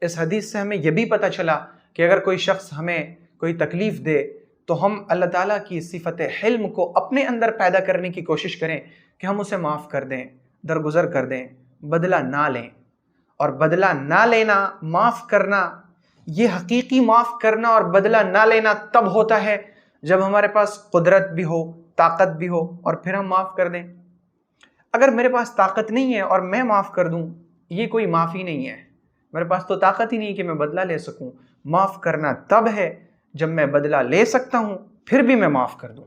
اس حدیث سے ہمیں یہ بھی پتہ چلا کہ اگر کوئی شخص ہمیں کوئی تکلیف دے تو ہم اللہ تعالیٰ کی صفت حلم کو اپنے اندر پیدا کرنے کی کوشش کریں کہ ہم اسے معاف کر دیں، درگزر کر دیں، بدلہ نہ لیں۔ اور بدلہ نہ لینا، معاف کرنا، یہ حقیقی معاف کرنا اور بدلہ نہ لینا تب ہوتا ہے جب ہمارے پاس قدرت بھی ہو، طاقت بھی ہو، اور پھر ہم معاف کر دیں۔ اگر میرے پاس طاقت نہیں ہے اور میں معاف کر دوں، یہ کوئی معافی نہیں ہے۔ میرے پاس تو طاقت ہی نہیں کہ میں بدلہ لے سکوں۔ معاف کرنا تب ہے جب میں بدلہ لے سکتا ہوں، پھر بھی میں معاف کر دوں۔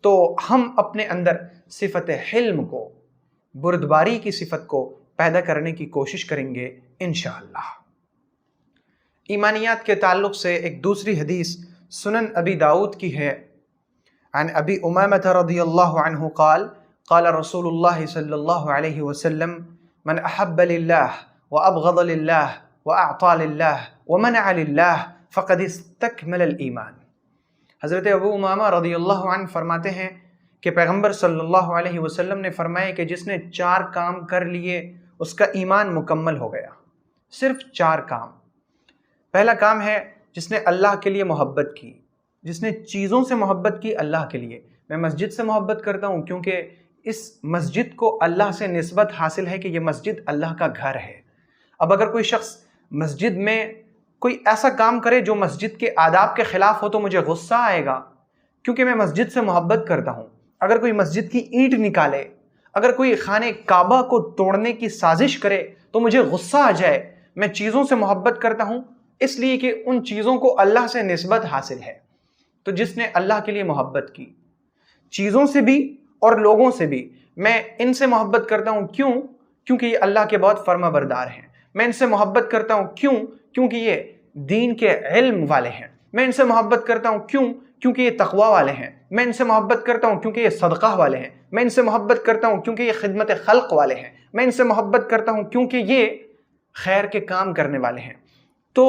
تو ہم اپنے اندر صفت حلم کو، بردباری کی صفت کو پیدا کرنے کی کوشش کریں گے انشاءاللہ۔ ایمانیات کے تعلق سے ایک دوسری حدیث سنن ابی داؤد کی ہے، عن ابی امامۃ رضی اللہ عنہ قال قال رسول اللہ صلی اللہ علیہ وسلم من احب للہ وابغض للہ واعطى للہ ومنع للہ فقد استکمل الایمان۔ حضرت ابو امامہ رضی اللہ عنہ فرماتے ہیں کہ پیغمبر صلی اللہ علیہ وسلم نے فرمایا کہ جس نے 4 کام کر لیے اس کا ایمان مکمل ہو گیا۔ صرف 4 کام۔ پہلا کام ہے جس نے اللہ کے لیے محبت کی، جس نے چیزوں سے محبت کی اللہ کے لیے۔ میں مسجد سے محبت کرتا ہوں کیونکہ اس مسجد کو اللہ سے نسبت حاصل ہے کہ یہ مسجد اللہ کا گھر ہے۔ اب اگر کوئی شخص مسجد میں کوئی ایسا کام کرے جو مسجد کے آداب کے خلاف ہو تو مجھے غصہ آئے گا، کیونکہ میں مسجد سے محبت کرتا ہوں۔ اگر کوئی مسجد کی اینٹ نکالے، اگر کوئی خانہ کعبہ کو توڑنے کی سازش کرے تو مجھے غصہ آ جائے۔ میں چیزوں سے محبت کرتا ہوں اس لیے کہ ان چیزوں کو اللہ سے نسبت حاصل ہے۔ تو جس نے اللہ کے لیے محبت کی، چیزوں سے بھی اور لوگوں سے بھی، میں ان سے محبت کرتا ہوں کیونکہ یہ اللہ کے بہت فرما بردار ہیں۔ میں ان سے محبت کرتا ہوں کیونکہ یہ دین کے علم والے ہیں۔ میں ان سے محبت کرتا ہوں کیونکہ یہ تقوی والے ہیں۔ میں ان سے محبت کرتا ہوں کیونکہ یہ صدقہ والے ہیں۔ میں ان سے محبت کرتا ہوں کیونکہ یہ خدمت خلق والے ہیں۔ میں ان سے محبت کرتا ہوں کیونکہ یہ خیر کے کام کرنے والے ہیں۔ تو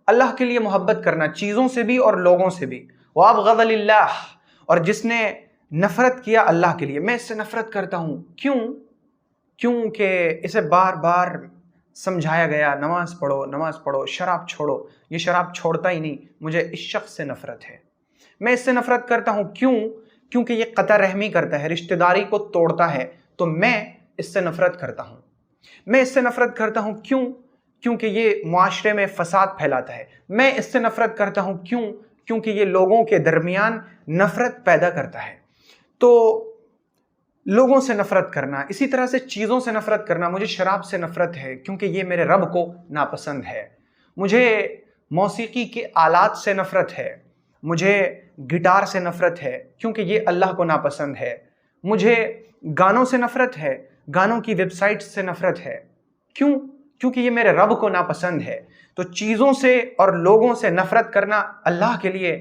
اللہ کے لیے محبت کرنا، چیزوں سے بھی اور لوگوں سے بھی۔ وَأَبْغَضَ لِلَّهِ، اور جس نے نفرت کیا اللہ کے لیے، میں اس سے نفرت کرتا ہوں کیونکہ اسے بار بار سمجھایا گیا نماز پڑھو، شراب چھوڑو، یہ شراب چھوڑتا ہی نہیں، مجھے اس شخص سے نفرت ہے۔ میں اس سے نفرت کرتا ہوں کیونکہ یہ قطع رحمی کرتا ہے، رشتہ داری کو توڑتا ہے، تو میں اس سے نفرت کرتا ہوں۔ میں اس سے نفرت کرتا ہوں کیونکہ یہ معاشرے میں فساد پھیلاتا ہے۔ میں اس سے نفرت کرتا ہوں کیونکہ یہ لوگوں کے درمیان نفرت پیدا کرتا ہے۔ تو لوگوں سے نفرت کرنا، اسی طرح سے چیزوں سے نفرت کرنا، مجھے شراب سے نفرت ہے کیونکہ یہ میرے رب کو ناپسند ہے۔ مجھے موسیقی کے آلات سے نفرت ہے، مجھے گٹار سے نفرت ہے کیونکہ یہ اللہ کو ناپسند ہے۔ مجھے گانوں سے نفرت ہے، گانوں کی ویب سائٹ سے نفرت ہے، کیونکہ یہ میرے رب کو ناپسند ہے۔ تو چیزوں سے اور لوگوں سے نفرت کرنا اللہ کے لیے،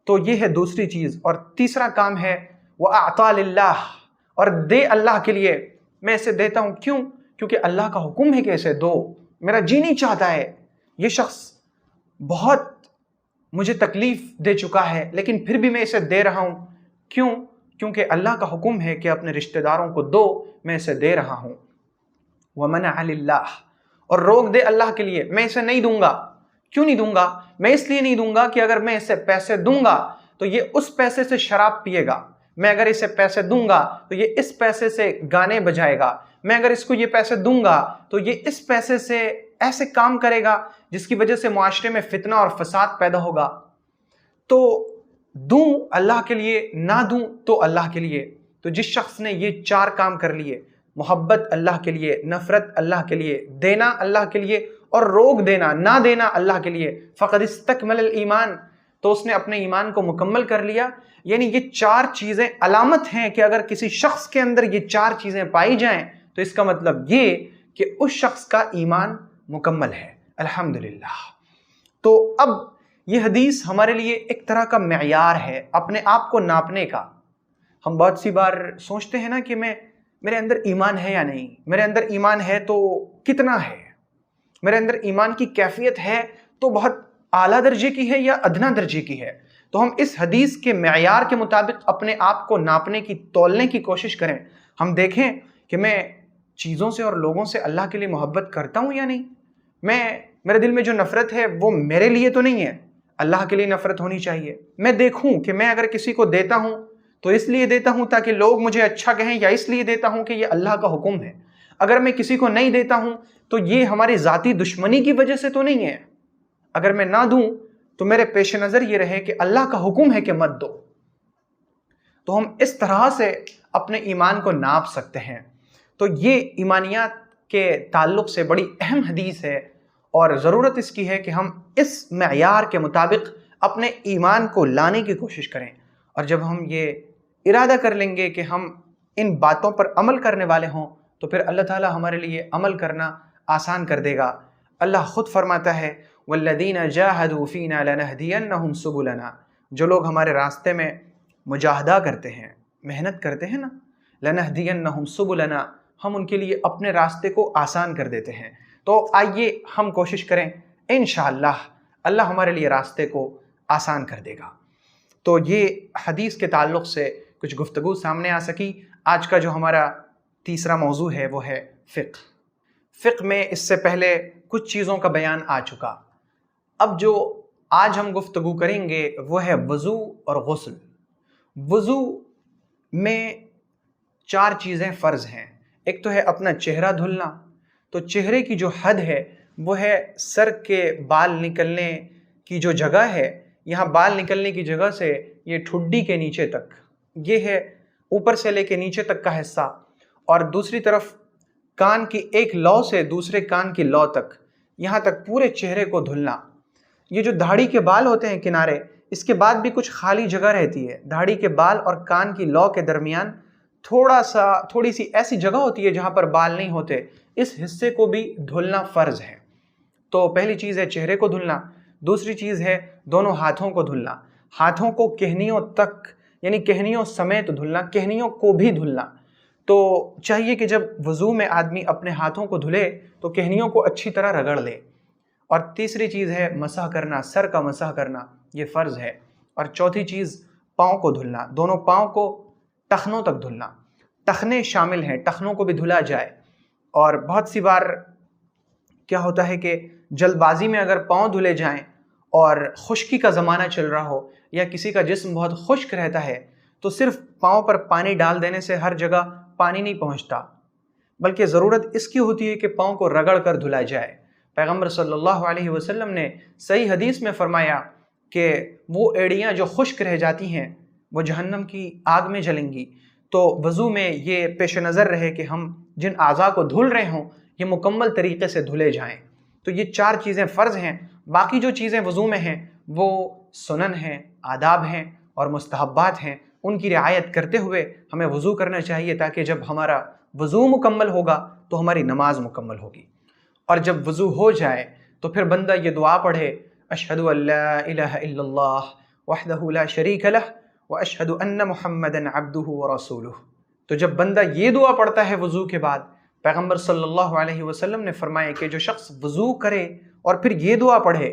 تو یہ ہے دوسری چیز۔ اور تیسرا کام ہے وَأَعْطَى لِلَّهِ، اور دے اللہ کے لیے۔ میں اسے دیتا ہوں کیونکہ اللہ کا حکم ہے کہ اسے دو، میرا جی نہیں چاہتا ہے، یہ شخص بہت مجھے تکلیف دے چکا ہے لیکن پھر بھی میں اسے دے رہا ہوں، کیونکہ اللہ کا حکم ہے کہ اپنے رشتہ داروں کو دو، میں اسے دے رہا ہوں۔ وَمَنَعَ لِلَّهِ، اور روک دے اللہ کے لیے، میں اسے نہیں دوں گا۔ کیوں نہیں دوں گا؟ میں اس لیے نہیں دوں گا کہ اگر میں اسے پیسے دوں گا تو یہ اس پیسے سے شراب پیے گا، میں اگر اسے پیسے دوں گا تو یہ اس پیسے سے گانے بجائے گا، میں اگر اس کو یہ پیسے دوں گا تو یہ اس پیسے سے ایسے کام کرے گا جس کی وجہ سے معاشرے میں فتنہ اور فساد پیدا ہوگا۔ تو دوں اللہ کے لیے، نہ دوں تو اللہ کے لیے۔ تو جس شخص نے یہ 4 کام کر لیے، محبت اللہ کے لیے، نفرت اللہ کے لیے، دینا اللہ کے لیے اور روک دینا، نہ دینا اللہ کے لیے، فقد استکمل الایمان، تو اس نے اپنے ایمان کو مکمل کر لیا۔ یعنی یہ 4 چیزیں علامت ہیں کہ اگر کسی شخص کے اندر یہ 4 چیزیں پائی جائیں تو اس کا مطلب یہ کہ اس شخص کا ایمان مکمل ہے۔ الحمدللہ۔ تو اب یہ حدیث ہمارے لیے ایک طرح کا معیار ہے اپنے آپ کو ناپنے کا۔ ہم بہت سی بار سوچتے ہیں نا کہ میرے اندر ایمان ہے یا نہیں، میرے اندر ایمان ہے تو کتنا ہے، میرے اندر ایمان کی کیفیت ہے تو بہت اعلیٰ درجے کی ہے یا ادنا درجے کی ہے۔ تو ہم اس حدیث کے معیار کے مطابق اپنے آپ کو ناپنے کی، تولنے کی کوشش کریں۔ ہم دیکھیں کہ میں چیزوں سے اور لوگوں سے اللہ کے لیے محبت کرتا ہوں یا نہیں۔ میرے دل میں جو نفرت ہے وہ میرے لیے تو نہیں ہے، اللہ کے لیے نفرت ہونی چاہیے۔ میں دیکھوں کہ میں اگر کسی کو دیتا ہوں تو اس لیے دیتا ہوں تاکہ لوگ مجھے اچھا کہیں، یا اس لیے دیتا ہوں کہ یہ اللہ کا حکم ہے۔ اگر میں کسی کو نہیں دیتا ہوں تو یہ ہماری ذاتی دشمنی کی وجہ سے تو نہیں ہے۔ اگر میں نہ دوں تو میرے پیش نظر یہ رہے کہ اللہ کا حکم ہے کہ مت دو۔ تو ہم اس طرح سے اپنے ایمان کو ناپ سکتے ہیں۔ تو یہ ایمانیات کے تعلق سے بڑی اہم حدیث ہے اور ضرورت اس کی ہے کہ ہم اس معیار کے مطابق اپنے ایمان کو لانے کی کوشش کریں۔ اور جب ہم یہ ارادہ کر لیں گے کہ ہم ان باتوں پر عمل کرنے والے ہوں تو پھر اللہ تعالیٰ ہمارے لیے عمل کرنا آسان کر دے گا۔ اللہ خود فرماتا ہے وَالَّذِينَ جَاهَدُوا فِينَا لَنَهْدِيَنَّهُمْ سُبُلَنَا، جو لوگ ہمارے راستے میں مجاہدہ کرتے ہیں، محنت کرتے ہیں نا، لَنَهْدِيَنَّهُمْ سُبُلَنَا، ہم ان کے لیے اپنے راستے کو آسان کر دیتے ہیں۔ تو آئیے ہم کوشش کریں، انشاءاللہ اللہ ہمارے لیے راستے کو آسان کر دے گا۔ تو یہ حدیث کے تعلق سے کچھ گفتگو سامنے آ سکی۔ آج کا جو ہمارا تیسرا موضوع ہے وہ ہے فقہ۔ فقہ میں اس سے پہلے کچھ چیزوں کا بیان آ چکا۔ اب جو آج ہم گفتگو کریں گے وہ ہے وضو اور غسل۔ وضو میں 4 چیزیں فرض ہیں۔ ایک تو ہے اپنا چہرہ دھلنا، تو چہرے کی جو حد ہے وہ ہے سر کے بال نکلنے کی جو جگہ ہے، یہاں بال نکلنے کی جگہ سے یہ ٹھڈی کے نیچے تک، یہ ہے اوپر سے لے کے نیچے تک کا حصہ، اور دوسری طرف کان کی ایک لو سے دوسرے کان کی لو تک، یہاں تک پورے چہرے کو دھلنا۔ یہ جو داڑھی کے بال ہوتے ہیں کنارے، اس کے بعد بھی کچھ خالی جگہ رہتی ہے، داڑھی کے بال اور کان کی لو کے درمیان تھوڑی سی ایسی جگہ ہوتی ہے جہاں پر بال نہیں ہوتے، اس حصے کو بھی دھلنا فرض ہے۔ تو پہلی چیز ہے چہرے کو دھلنا، دوسری چیز ہے دونوں ہاتھوں کو دھلنا، ہاتھوں کو کہنیوں تک یعنی کہنیوں سمیت دھلنا، کہنیوں کو بھی دھلنا۔ تو چاہیے کہ جب وضو میں آدمی اپنے ہاتھوں کو دھلے تو کہنیوں کو اچھی طرح رگڑ لے۔ اور تیسری چیز ہے مسح کرنا، سر کا مسح کرنا، یہ فرض ہے۔ اور چوتھی چیز پاؤں کو دھلنا، دونوں پاؤں کو ٹخنوں تک دھلنا، ٹخنے شامل ہیں، ٹخنوں کو بھی دھلا جائے۔ اور بہت سی بار کیا ہوتا ہے کہ جلد بازی میں اگر پاؤں دھلے جائیں اور خشکی کا زمانہ چل رہا ہو یا کسی کا جسم بہت خشک رہتا ہے تو صرف پاؤں پر پانی ڈال دینے سے ہر جگہ پانی نہیں پہنچتا، بلکہ ضرورت اس کی ہوتی ہے کہ پاؤں کو رگڑ کر دھلا جائے۔ پیغمبر صلی اللہ علیہ وسلم نے صحیح حدیث میں فرمایا کہ وہ ایڑیاں جو خشک رہ جاتی ہیں وہ جہنم کی آگ میں جلیں گی، تو وضو میں یہ پیش نظر رہے کہ ہم جن اعضاء کو دھل رہے ہوں یہ مکمل طریقے سے دھلے جائیں۔ تو یہ 4 چیزیں فرض ہیں، باقی جو چیزیں وضو میں ہیں وہ سنن ہیں، آداب ہیں اور مستحبات ہیں، ان کی رعایت کرتے ہوئے ہمیں وضو کرنا چاہیے، تاکہ جب ہمارا وضو مکمل ہوگا تو ہماری نماز مکمل ہوگی۔ اور جب وضو ہو جائے تو پھر بندہ یہ دعا پڑھے، اشہد ان لا الہ الا اللہ وحدہ لا شریک لہ واشہد ان محمدا عبدہ ورسولہ۔ تو جب بندہ یہ دعا پڑھتا ہے وضو کے بعد، پیغمبر صلی اللہ علیہ وسلم نے فرمایا کہ جو شخص وضو کرے اور پھر یہ دعا پڑھے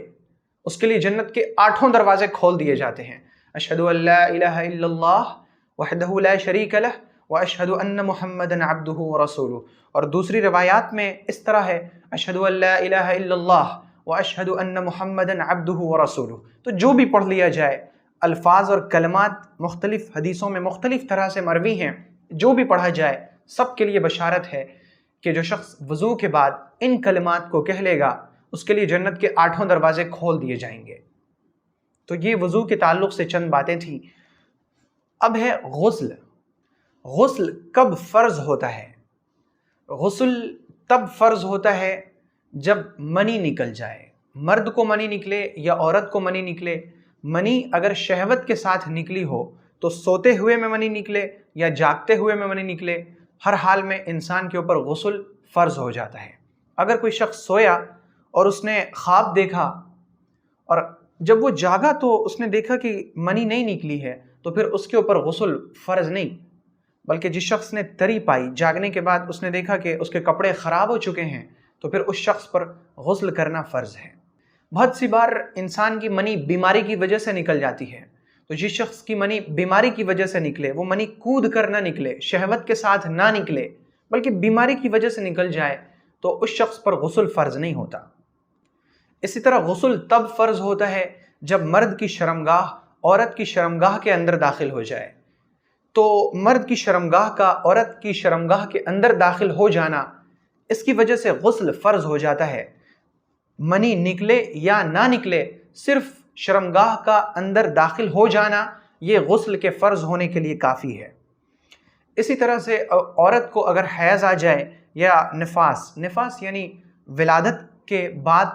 اس کے لیے جنت کے 8 دروازے کھول دیے جاتے ہیں۔ اشہد ان لا الہ الا اللہ وحدہ لا شریک لہ واشہد ان محمدا عبدہ ورسولہ۔ اور دوسری روایات میں اس طرح ہے، اشہد ان لا الہ الا اللہ واشہد ان محمدا عبدہ ورسولہ۔ تو جو بھی پڑھ لیا جائے، الفاظ اور کلمات مختلف حدیثوں میں مختلف طرح سے مروی ہیں، جو بھی پڑھا جائے سب کے لیے بشارت ہے کہ جو شخص وضو کے بعد ان کلمات کو کہہ لے گا اس کے لیے جنت کے 8 دروازے کھول دیے جائیں گے۔ تو یہ وضو کے تعلق سے چند باتیں تھیں۔ اب ہے غسل۔ غسل کب فرض ہوتا ہے؟ غسل تب فرض ہوتا ہے جب منی نکل جائے، مرد کو منی نکلے یا عورت کو منی نکلے۔ منی اگر شہوت کے ساتھ نکلی ہو تو سوتے ہوئے میں منی نکلے یا جاگتے ہوئے میں منی نکلے، ہر حال میں انسان کے اوپر غسل فرض ہو جاتا ہے۔ اگر کوئی شخص سویا اور اس نے خواب دیکھا اور جب وہ جاگا تو اس نے دیکھا کہ منی نہیں نکلی ہے، تو پھر اس کے اوپر غسل فرض نہیں، بلکہ جس شخص نے تری پائی جاگنے کے بعد اس نے دیکھا کہ اس کے کپڑے خراب ہو چکے ہیں، تو پھر اس شخص پر غسل کرنا فرض ہے۔ بہت سی بار انسان کی منی بیماری کی وجہ سے نکل جاتی ہے، تو جس شخص کی منی بیماری کی وجہ سے نکلے، وہ منی کود کر نہ نکلے، شہوت کے ساتھ نہ نکلے، بلکہ بیماری کی وجہ سے نکل جائے، تو اس شخص پر غسل فرض نہیں ہوتا۔ اسی طرح غسل تب فرض ہوتا ہے جب مرد کی شرمگاہ عورت کی شرمگاہ کے اندر داخل ہو جائے۔ تو مرد کی شرمگاہ کا عورت کی شرمگاہ کے اندر داخل ہو جانا، اس کی وجہ سے غسل فرض ہو جاتا ہے۔ منی نکلے یا نہ نکلے، صرف شرمگاہ کا اندر داخل ہو جانا یہ غسل کے فرض ہونے کے لیے کافی ہے۔ اسی طرح سے عورت کو اگر حیض آ جائے یا نفاس یعنی ولادت کے بعد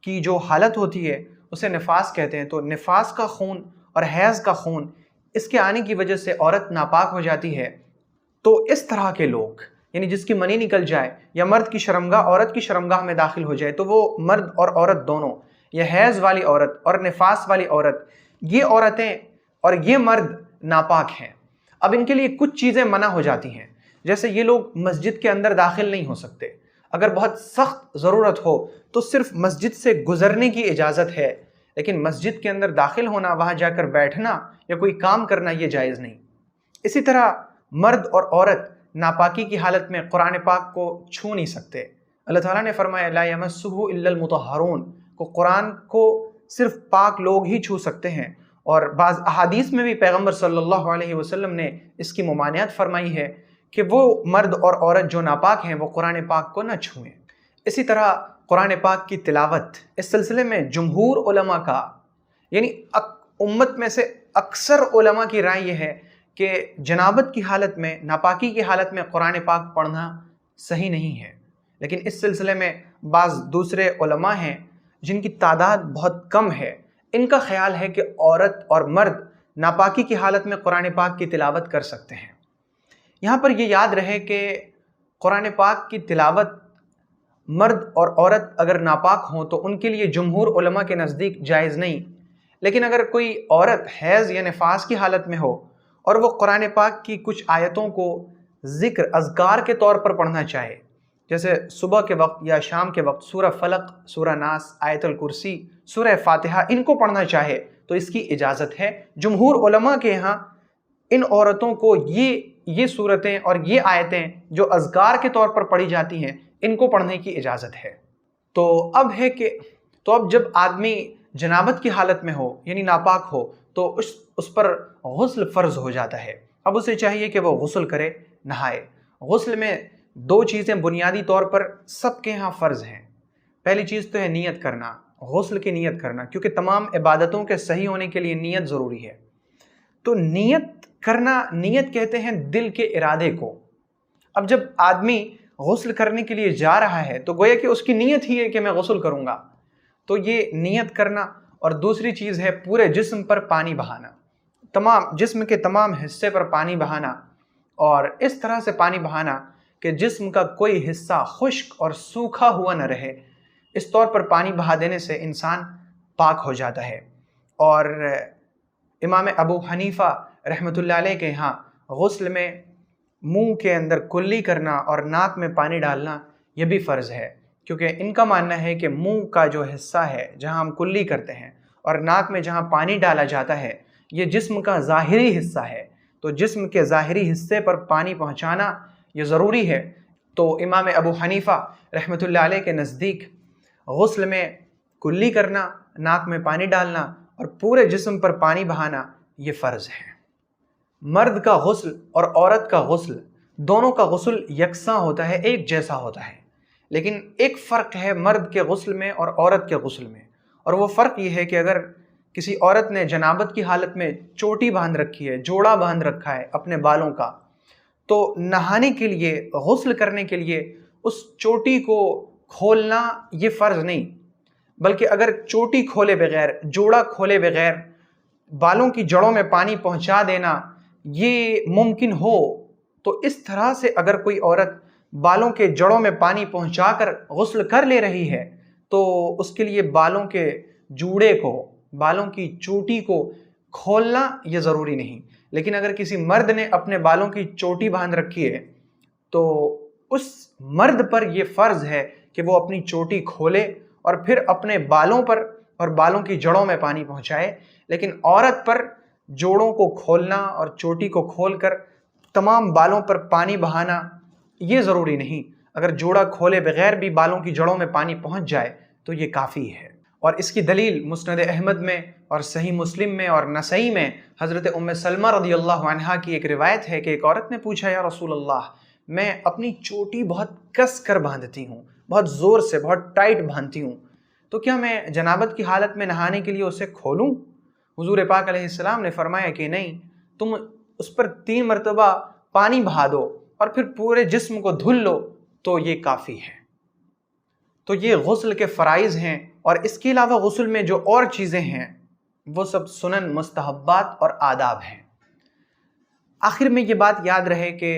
کی جو حالت ہوتی ہے اسے نفاس کہتے ہیں، تو نفاس کا خون اور حیض کا خون اس کے آنے کی وجہ سے عورت ناپاک ہو جاتی ہے۔ تو اس طرح کے لوگ، یعنی جس کی منی نکل جائے یا مرد کی شرمگاہ عورت کی شرمگاہ میں داخل ہو جائے، تو وہ مرد اور عورت دونوں، یہ حیض والی عورت اور نفاس والی عورت، یہ عورتیں اور یہ مرد ناپاک ہیں۔ اب ان کے لیے کچھ چیزیں منع ہو جاتی ہیں، جیسے یہ لوگ مسجد کے اندر داخل نہیں ہو سکتے۔ اگر بہت سخت ضرورت ہو تو صرف مسجد سے گزرنے کی اجازت ہے، لیکن مسجد کے اندر داخل ہونا، وہاں جا کر بیٹھنا یا کوئی کام کرنا یہ جائز نہیں۔ اسی طرح مرد اور عورت ناپاکی کی حالت میں قرآن پاک کو چھو نہیں سکتے۔ اللہ تعالیٰ نے فرمایا لا یمسہ الا المطہرون، کو قرآن کو صرف پاک لوگ ہی چھو سکتے ہیں، اور بعض احادیث میں بھی پیغمبر صلی اللہ علیہ وسلم نے اس کی ممانعت فرمائی ہے کہ وہ مرد اور عورت جو ناپاک ہیں وہ قرآن پاک کو نہ چھوئیں۔ اسی طرح قرآن پاک کی تلاوت، اس سلسلے میں جمہور علماء کا، یعنی امت میں سے اکثر علماء کی رائے یہ ہے کہ جنابت کی حالت میں، ناپاکی کی حالت میں قرآن پاک پڑھنا صحیح نہیں ہے، لیکن اس سلسلے میں بعض دوسرے علماء ہیں جن کی تعداد بہت کم ہے، ان کا خیال ہے کہ عورت اور مرد ناپاکی کی حالت میں قرآن پاک کی تلاوت کر سکتے ہیں۔ یہاں پر یہ یاد رہے کہ قرآن پاک کی تلاوت مرد اور عورت اگر ناپاک ہوں تو ان کے لیے جمہور علماء کے نزدیک جائز نہیں، لیکن اگر کوئی عورت حیض یا نفاس کی حالت میں ہو اور وہ قرآن پاک کی کچھ آیتوں کو ذکر اذکار کے طور پر پڑھنا چاہے، جیسے صبح کے وقت یا شام کے وقت سورہ فلق، سورہ ناس، آیت الکرسی، سورہ فاتحہ، ان کو پڑھنا چاہے تو اس کی اجازت ہے۔ جمہور علماء کے ہاں ان عورتوں کو یہ صورتیں اور یہ آیتیں جو اذکار کے طور پر پڑھی جاتی ہیں ان کو پڑھنے کی اجازت ہے۔ تو اب جب آدمی جنابت کی حالت میں ہو یعنی ناپاک ہو تو اس پر غسل فرض ہو جاتا ہے۔ اب اسے چاہیے کہ وہ غسل کرے، نہائے۔ غسل میں 2 چیزیں بنیادی طور پر سب کے ہاں فرض ہیں۔ پہلی چیز تو ہے نیت کرنا، غسل کی نیت کرنا، کیونکہ تمام عبادتوں کے صحیح ہونے کے لیے نیت ضروری ہے۔ تو نیت کرنا، نیت کہتے ہیں دل کے ارادے کو۔ اب جب آدمی غسل کرنے کے لیے جا رہا ہے تو گویا کہ اس کی نیت ہی ہے کہ میں غسل کروں گا، تو یہ نیت کرنا۔ اور دوسری چیز ہے پورے جسم پر پانی بہانا، تمام جسم کے تمام حصے پر پانی بہانا، اور اس طرح سے پانی بہانا کہ جسم کا کوئی حصہ خشک اور سوکھا ہوا نہ رہے۔ اس طور پر پانی بہا دینے سے انسان پاک ہو جاتا ہے۔ اور امام ابو حنیفہ رحمۃ اللہ علیہ کے ہاں غسل میں منہ کے اندر کلی کرنا اور ناک میں پانی ڈالنا یہ بھی فرض ہے، کیونکہ ان کا ماننا ہے کہ منہ کا جو حصہ ہے جہاں ہم کلی کرتے ہیں اور ناک میں جہاں پانی ڈالا جاتا ہے یہ جسم کا ظاہری حصہ ہے، تو جسم کے ظاہری حصے پر پانی پہنچانا یہ ضروری ہے۔ تو امام ابو حنیفہ رحمۃ اللہ علیہ کے نزدیک غسل میں کلی کرنا، ناک میں پانی ڈالنا اور پورے جسم پر پانی بہانا یہ فرض ہے۔ مرد کا غسل اور عورت کا غسل، دونوں کا غسل یکساں ہوتا ہے، ایک جیسا ہوتا ہے، لیکن ایک فرق ہے مرد کے غسل میں اور عورت کے غسل میں، اور وہ فرق یہ ہے کہ اگر کسی عورت نے جنابت کی حالت میں چوٹی باندھ رکھی ہے، جوڑا باندھ رکھا ہے اپنے بالوں کا، تو نہانے کے لیے، غسل کرنے کے لیے اس چوٹی کو کھولنا یہ فرض نہیں، بلکہ اگر چوٹی کھولے بغیر، جوڑا کھولے بغیر بالوں کی جڑوں میں پانی پہنچا دینا یہ ممکن ہو، تو اس طرح سے اگر کوئی عورت بالوں کے جڑوں میں پانی پہنچا کر غسل کر لے رہی ہے تو اس کے لیے بالوں کے جوڑے کو، بالوں کی چوٹی کو کھولنا یہ ضروری نہیں۔ لیکن اگر کسی مرد نے اپنے بالوں کی چوٹی باندھ رکھی ہے تو اس مرد پر یہ فرض ہے کہ وہ اپنی چوٹی کھولے اور پھر اپنے بالوں پر اور بالوں کی جڑوں میں پانی پہنچائے، لیکن عورت پر جوڑوں کو کھولنا اور چوٹی کو کھول کر تمام بالوں پر پانی بہانا یہ ضروری نہیں۔ اگر جوڑا کھولے بغیر بھی بالوں کی جڑوں میں پانی پہنچ جائے تو یہ کافی ہے۔ اور اس کی دلیل مسند احمد میں اور صحیح مسلم میں اور نسائی میں حضرت ام سلمہ رضی اللہ عنہا کی ایک روایت ہے کہ ایک عورت نے پوچھا، یا رسول اللہ، میں اپنی چوٹی بہت کس کر باندھتی ہوں، بہت زور سے، بہت ٹائٹ باندھتی ہوں، تو کیا میں جنابت کی حالت میں نہانے کے لیے اسے کھولوں؟ حضور پاک علیہ السلام نے فرمایا کہ نہیں، تم اس پر 3 مرتبہ پانی بہا دو اور پھر پورے جسم کو دھل لو تو یہ کافی ہے۔ تو یہ غسل کے فرائض ہیں، اور اس کے علاوہ غسل میں جو اور چیزیں ہیں وہ سب سنن، مستحبات اور آداب ہیں۔ آخر میں یہ بات یاد رہے کہ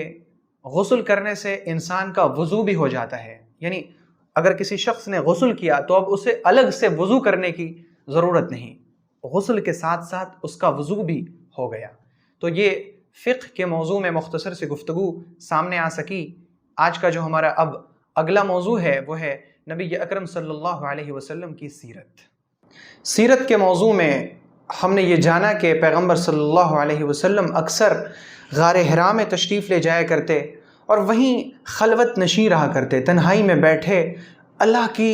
غسل کرنے سے انسان کا وضو بھی ہو جاتا ہے، یعنی اگر کسی شخص نے غسل کیا تو اب اسے الگ سے وضو کرنے کی ضرورت نہیں، غسل کے ساتھ ساتھ اس کا وضو بھی ہو گیا۔ تو یہ فقہ کے موضوع میں مختصر سی گفتگو سامنے آ سکی۔ آج کا جو ہمارا اب اگلا موضوع ہے وہ ہے نبی اکرم صلی اللہ علیہ وسلم کی سیرت۔ سیرت کے موضوع میں ہم نے یہ جانا کہ پیغمبر صلی اللہ علیہ وسلم اکثر غار حرا میں تشریف لے جایا کرتے اور وہیں خلوت نشین رہا کرتے، تنہائی میں بیٹھے اللہ کی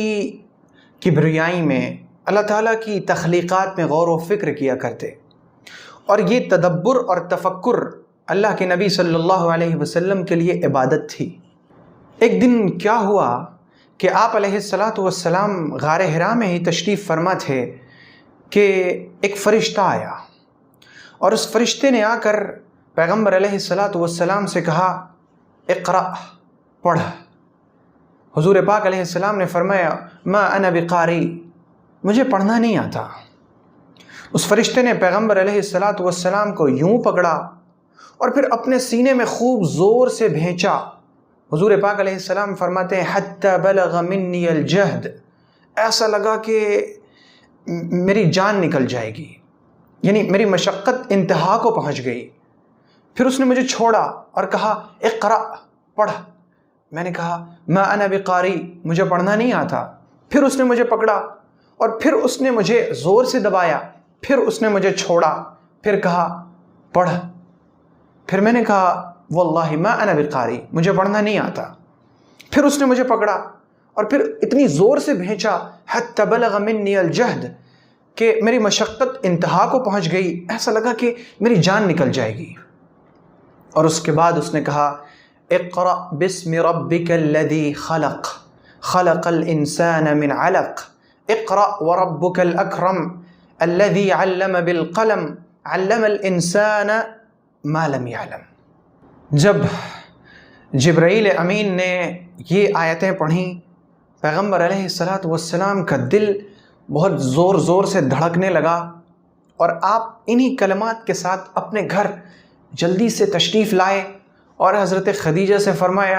کبریائی میں، اللہ تعالیٰ کی تخلیقات میں غور و فکر کیا کرتے، اور یہ تدبر اور تفکر اللہ کے نبی صلی اللہ علیہ وسلم کے لیے عبادت تھی۔ ایک دن کیا ہوا کہ آپ علیہ السلام غار حرا میں ہی تشریف فرما تھے کہ ایک فرشتہ آیا، اور اس فرشتے نے آ کر پیغمبر علیہ السلام سے کہا، اقرأ، پڑھ۔ حضور پاک علیہ السلام نے فرمایا، ما انا بقاری، مجھے پڑھنا نہیں آتا۔ اس فرشتے نے پیغمبر علیہ السلام کو یوں پکڑا اور پھر اپنے سینے میں خوب زور سے بھینچا۔ حضور پاک علیہ السلام فرماتے ہیں، حتی بلغ منی الجہد، ایسا لگا کہ میری جان نکل جائے گی، یعنی میری مشقت انتہا کو پہنچ گئی۔ پھر اس نے مجھے چھوڑا اور کہا، اقرأ، پڑھ۔ میں نے کہا، ما انا بقاری، مجھے پڑھنا نہیں آتا۔ پھر اس نے مجھے پکڑا اور پھر اس نے مجھے زور سے دبایا، پھر اس نے مجھے چھوڑا، پھر کہا، پڑھ۔ پھر میں نے کہا، واللہ ما انا بقاری، مجھے پڑھنا نہیں آتا۔ پھر اس نے مجھے پکڑا اور پھر اتنی زور سے بھینچا، حتی بلغ منی الجہد، کہ میری مشقت انتہا کو پہنچ گئی، ایسا لگا کہ میری جان نکل جائے گی۔ اور اس کے بعد اس نے کہا اقرأ بسم ربک الذی خلق خلق الانسان من علق اقرأ وربک الاکرم الذی علم بالقلم علم الانسان ما لم يعلم۔ جب جبرائیل امین نے یہ آیتیں پڑھیں، پیغمبر علیہ السلام کا دل بہت زور زور سے دھڑکنے لگا، اور آپ انہی کلمات کے ساتھ اپنے گھر جلدی سے تشریف لائے اور حضرت خدیجہ سے فرمایا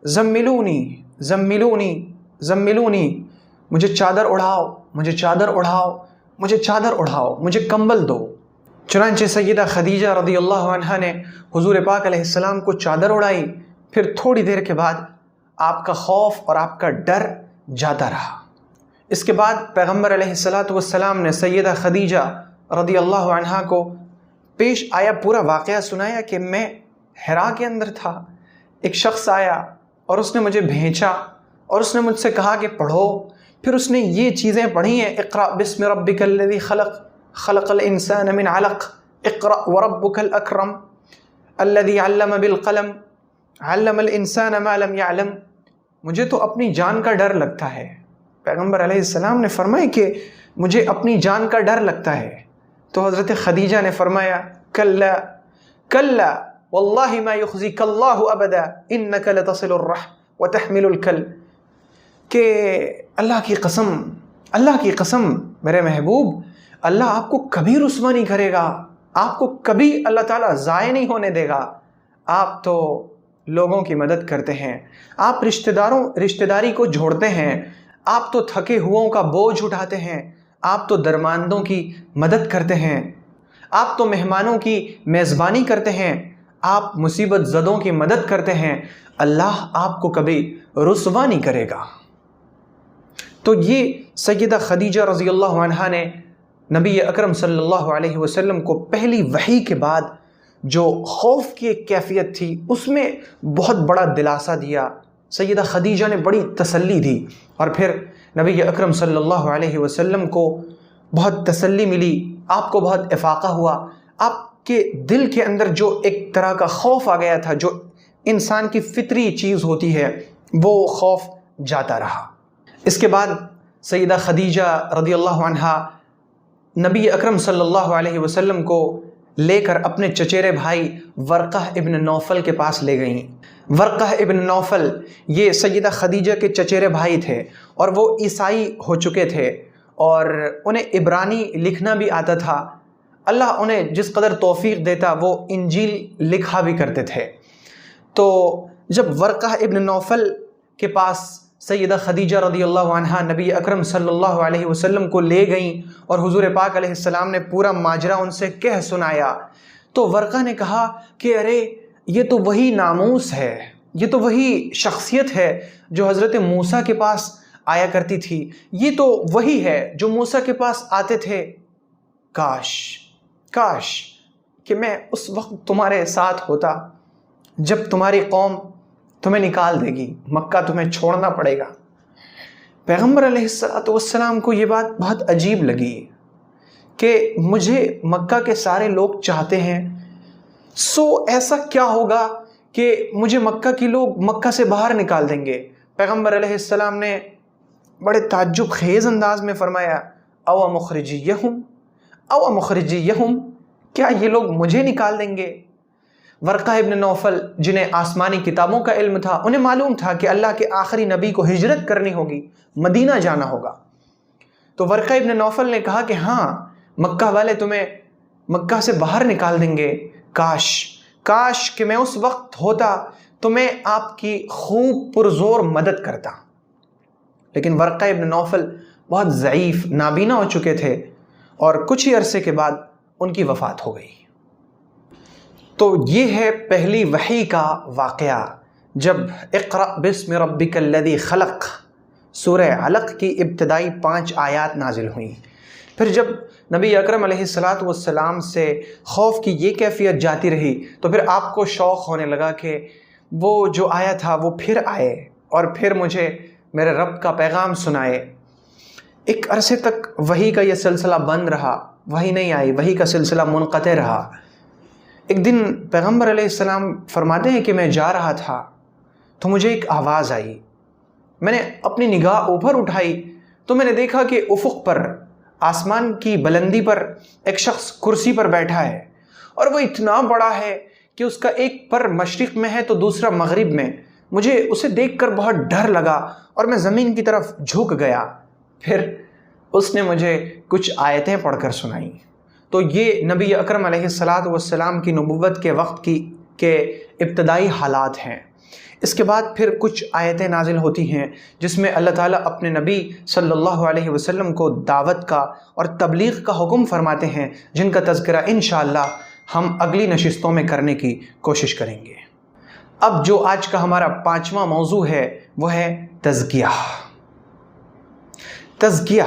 زملونی زملونی زملونی، مجھے چادر اڑھاؤ، مجھے چادر اڑھاؤ، مجھے چادر اڑھاؤ، مجھے کمبل دو۔ چنانچہ سیدہ خدیجہ رضی اللہ عنہا نے حضور پاک علیہ السلام کو چادر اڑائی، پھر تھوڑی دیر کے بعد آپ کا خوف اور آپ کا ڈر جاتا رہا۔ اس کے بعد پیغمبر علیہ السلام نے سیدہ خدیجہ رضی اللہ عنہا کو پیش آیا پورا واقعہ سنایا کہ میں حرا کے اندر تھا، ایک شخص آیا اور اس نے مجھے بھیجا اور اس نے مجھ سے کہا کہ پڑھو، پھر اس نے یہ چیزیں پڑھی ہیں اقرأ بسم ربک الذی خلق خلق الانسان من علق اقرأ وربک الاکرم الذی علم بالقلم علم الانسان ما لم يعلم۔ مجھے تو اپنی جان کا ڈر لگتا ہے، پیغمبر علیہ السلام نے فرمایا کہ مجھے اپنی جان کا ڈر لگتا ہے، تو حضرت خدیجہ نے فرمایا کلا کلا واللہ ما یخزیک اللہ ابدا انک لتصل الرحم وتحمل الکل، کہ اللہ کی قسم میرے محبوب، اللہ آپ کو کبھی رسوا نہیں کرے گا، آپ کو کبھی اللہ تعالیٰ ضائع نہیں ہونے دے گا۔ آپ تو لوگوں کی مدد کرتے ہیں، آپ رشتہ داری کو جوڑتے ہیں، آپ تو تھکے ہوں کا بوجھ اٹھاتے ہیں، آپ تو درماندوں کی مدد کرتے ہیں، آپ تو مہمانوں کی میزبانی کرتے ہیں، آپ مصیبت زدوں کی مدد کرتے ہیں، اللہ آپ کو کبھی رسوا نہیں کرے گا۔ تو یہ سیدہ خدیجہ رضی اللہ عنہا نے نبی اکرم صلی اللہ علیہ وسلم کو پہلی وحی کے بعد جو خوف کی ایک کیفیت تھی اس میں بہت بڑا دلاسا دیا، سیدہ خدیجہ نے بڑی تسلی دی، اور پھر نبی اکرم صلی اللہ علیہ وسلم کو بہت تسلی ملی، آپ کو بہت افاقہ ہوا، آپ کے دل کے اندر جو ایک طرح کا خوف آ گیا تھا، جو انسان کی فطری چیز ہوتی ہے، وہ خوف جاتا رہا۔ اس کے بعد سیدہ خدیجہ رضی اللہ عنہا نبی اکرم صلی اللہ علیہ وسلم کو لے کر اپنے چچیرے بھائی ورقہ ابن نوفل کے پاس لے گئیں۔ ورقہ ابن نوفل یہ سیدہ خدیجہ کے چچیرے بھائی تھے، اور وہ عیسائی ہو چکے تھے، اور انہیں عبرانی لکھنا بھی آتا تھا۔ اللہ انہیں جس قدر توفیق دیتا وہ انجیل لکھا بھی کرتے تھے۔ تو جب ورقہ ابن نوفل کے پاس سیدہ خدیجہ رضی اللہ عنہا نبی اکرم صلی اللہ علیہ وسلم کو لے گئیں اور حضور پاک علیہ السلام نے پورا ماجرا ان سے کہہ سنایا، تو ورقہ نے کہا کہ ارے یہ تو وہی ناموس ہے، یہ تو وہی شخصیت ہے جو حضرت موسیٰ کے پاس آیا کرتی تھی، یہ تو وہی ہے جو موسیٰ کے پاس آتے تھے۔ کاش کہ میں اس وقت تمہارے ساتھ ہوتا جب تمہاری قوم تمہیں نکال دے گی، مکہ تمہیں چھوڑنا پڑے گا۔ پیغمبر علیہ السلام کو یہ بات بہت عجیب لگی کہ مجھے مکہ کے سارے لوگ چاہتے ہیں، سو ایسا کیا ہوگا کہ مجھے مکہ کے لوگ مکہ سے باہر نکال دیں گے؟ پیغمبر علیہ السلام نے بڑے تعجب خیز انداز میں فرمایا او مخرجیہم او مخرجیہم، کیا یہ لوگ مجھے نکال دیں گے؟ ورقہ ابن نوفل جنہیں آسمانی کتابوں کا علم تھا، انہیں معلوم تھا کہ اللہ کے آخری نبی کو ہجرت کرنی ہوگی، مدینہ جانا ہوگا۔ تو ورقہ ابن نوفل نے کہا کہ ہاں، مکہ والے تمہیں مکہ سے باہر نکال دیں گے، کاش کہ میں اس وقت ہوتا تو میں آپ کی خوب پرزور مدد کرتا۔ لیکن ورقہ ابن نوفل بہت ضعیف نابینا ہو چکے تھے، اور کچھ ہی عرصے کے بعد ان کی وفات ہو گئی۔ تو یہ ہے پہلی وحی کا واقعہ، جب اقرأ بسم ربک الذی خلق سورہ علق کی ابتدائی 5 آیات نازل ہوئیں۔ پھر جب نبی اکرم علیہ السلام سے خوف کی یہ کیفیت جاتی رہی تو پھر آپ کو شوق ہونے لگا کہ وہ جو آیا تھا وہ پھر آئے اور پھر مجھے میرے رب کا پیغام سنائے۔ ایک عرصے تک وحی کا یہ سلسلہ بند رہا، وحی نہیں آئی، وحی کا سلسلہ منقطع رہا۔ ایک دن پیغمبر علیہ السلام فرماتے ہیں کہ میں جا رہا تھا تو مجھے ایک آواز آئی، میں نے اپنی نگاہ اوپر اٹھائی تو میں نے دیکھا کہ افق پر، آسمان کی بلندی پر ایک شخص کرسی پر بیٹھا ہے، اور وہ اتنا بڑا ہے کہ اس کا ایک پر مشرق میں ہے تو دوسرا مغرب میں۔ مجھے اسے دیکھ کر بہت ڈر لگا اور میں زمین کی طرف جھک گیا۔ پھر اس نے مجھے کچھ آیتیں پڑھ کر سنائیں۔ تو یہ نبی اکرم علیہ السلام کی نبوت کے وقت کے ابتدائی حالات ہیں۔ اس کے بعد پھر کچھ آیتیں نازل ہوتی ہیں جس میں اللہ تعالیٰ اپنے نبی صلی اللہ علیہ وسلم کو دعوت کا اور تبلیغ کا حکم فرماتے ہیں، جن کا تذکرہ انشاءاللہ ہم اگلی نشستوں میں کرنے کی کوشش کریں گے۔ اب جو آج کا ہمارا 5واں موضوع ہے وہ ہے تزکیہ۔ تزکیہ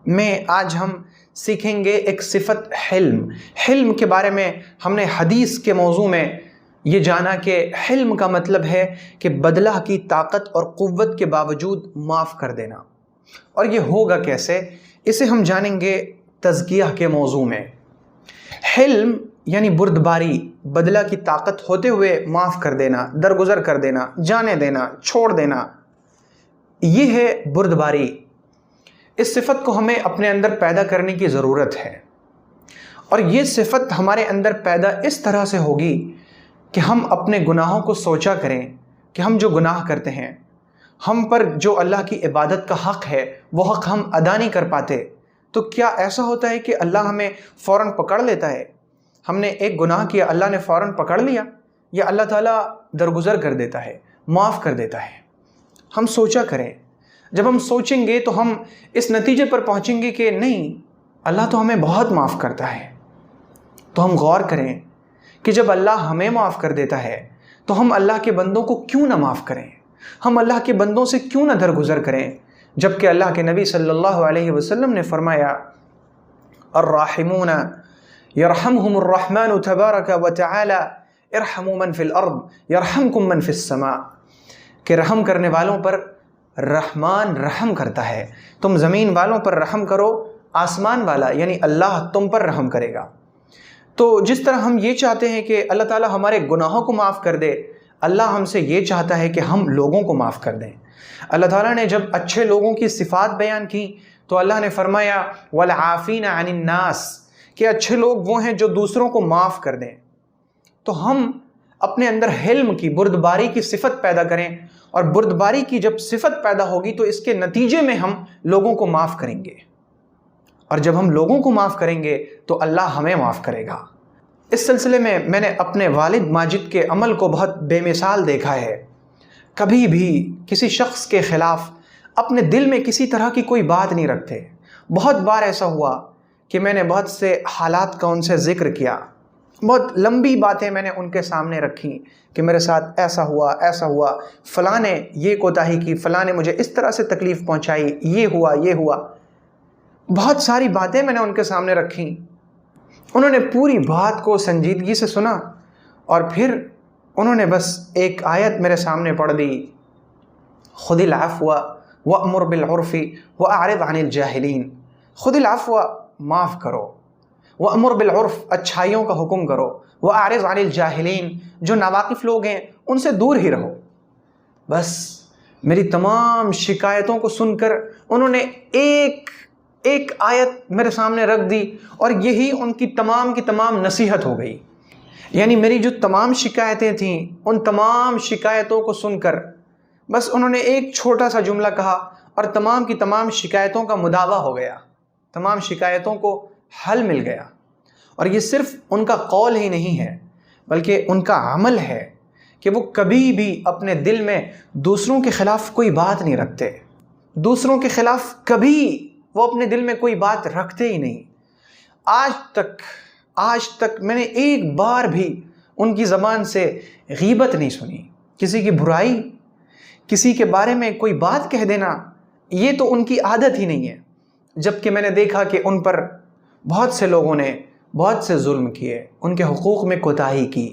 میں آج ہم سیکھیں گے ایک صفت حلم۔ حلم کے بارے میں ہم نے حدیث کے موضوع میں یہ جانا کہ حلم کا مطلب ہے کہ بدلہ کی طاقت اور قوت کے باوجود معاف کر دینا، اور یہ ہوگا کیسے، اسے ہم جانیں گے تزکیہ کے موضوع میں۔ حلم یعنی بردباری، بدلہ کی طاقت ہوتے ہوئے معاف کر دینا، درگزر کر دینا، جانے دینا، چھوڑ دینا، یہ ہے بردباری۔ اس صفت کو ہمیں اپنے اندر پیدا کرنے کی ضرورت ہے، اور یہ صفت ہمارے اندر پیدا اس طرح سے ہوگی کہ ہم اپنے گناہوں کو سوچا کریں کہ ہم جو گناہ کرتے ہیں، ہم پر جو اللہ کی عبادت کا حق ہے وہ حق ہم ادا نہیں کر پاتے، تو کیا ایسا ہوتا ہے کہ اللہ ہمیں فوراً پکڑ لیتا ہے؟ ہم نے ایک گناہ کیا، اللہ نے فوراً پکڑ لیا، یا اللہ تعالیٰ درگزر کر دیتا ہے، معاف کر دیتا ہے؟ ہم سوچا کریں۔ جب ہم سوچیں گے تو ہم اس نتیجے پر پہنچیں گے کہ نہیں، اللہ تو ہمیں بہت معاف کرتا ہے۔ تو ہم غور کریں کہ جب اللہ ہمیں معاف کر دیتا ہے تو ہم اللہ کے بندوں کو کیوں نہ معاف کریں، ہم اللہ کے بندوں سے کیوں نہ درگزر کریں، جبکہ اللہ کے نبی صلی اللہ علیہ وسلم نے فرمایا الراحمون یرحمہم الرحمن تبارک وتعالی ارحموا من فی الارض یرحمکم من فی السماء، کہ رحم کرنے والوں پر رحمان رحم کرتا ہے، تم زمین والوں پر رحم کرو، آسمان والا یعنی اللہ تم پر رحم کرے گا۔ تو جس طرح ہم یہ چاہتے ہیں کہ اللہ تعالیٰ ہمارے گناہوں کو معاف کر دے، اللہ ہم سے یہ چاہتا ہے کہ ہم لوگوں کو معاف کر دیں۔ اللہ تعالیٰ نے جب اچھے لوگوں کی صفات بیان کی تو اللہ نے فرمایا والعافین عن الناس، کہ اچھے لوگ وہ ہیں جو دوسروں کو معاف کر دیں۔ تو ہم اپنے اندر حلم کی، بردباری کی صفت پیدا کریں، اور بردباری کی جب صفت پیدا ہوگی تو اس کے نتیجے میں ہم لوگوں کو معاف کریں گے، اور جب ہم لوگوں کو معاف کریں گے تو اللہ ہمیں معاف کرے گا۔ اس سلسلے میں میں نے اپنے والد ماجد کے عمل کو بہت بے مثال دیکھا ہے۔ کبھی بھی کسی شخص کے خلاف اپنے دل میں کسی طرح کی کوئی بات نہیں رکھتے۔ بہت بار ایسا ہوا کہ میں نے بہت سے حالات کا ان سے ذکر کیا، بہت لمبی باتیں میں نے ان کے سامنے رکھی کہ میرے ساتھ ایسا ہوا، فلاں نے یہ کوتاہی کی، فلاں نے مجھے اس طرح سے تکلیف پہنچائی، یہ ہوا۔ بہت ساری باتیں میں نے ان کے سامنے رکھیں۔ انہوں نے پوری بات کو سنجیدگی سے سنا، اور پھر انہوں نے بس ایک آیت میرے سامنے پڑھ دی، خذ العفو وأمر بالعرف وأعرض عن الجاہلین۔ خذ العفو، معاف کرو، وأمر بالعرف، اچھائیوں کا حکم کرو، وأعرض عن الجاہلین، جو ناواقف لوگ ہیں ان سے دور ہی رہو۔ بس میری تمام شکایتوں کو سن کر انہوں نے ایک آیت میرے سامنے رکھ دی، اور یہی ان کی تمام نصیحت ہو گئی۔ یعنی میری جو تمام شکایتیں تھیں ان تمام شکایتوں کو سن کر بس انہوں نے ایک چھوٹا سا جملہ کہا، اور تمام کی تمام شکایتوں کا مداوع ہو گیا، تمام شکایتوں کو حل مل گیا۔ اور یہ صرف ان کا قول ہی نہیں ہے بلکہ ان کا عمل ہے کہ وہ کبھی بھی اپنے دل میں دوسروں کے خلاف کوئی بات نہیں رکھتے، دوسروں کے خلاف کبھی وہ اپنے دل میں کوئی بات رکھتے ہی نہیں۔ آج تک میں نے ایک بار بھی ان کی زبان سے غیبت نہیں سنی، کسی کی برائی، کسی کے بارے میں کوئی بات کہہ دینا، یہ تو ان کی عادت ہی نہیں ہے۔ جبکہ میں نے دیکھا کہ ان پر بہت سے لوگوں نے بہت سے ظلم کیے، ان کے حقوق میں کوتاہی کی،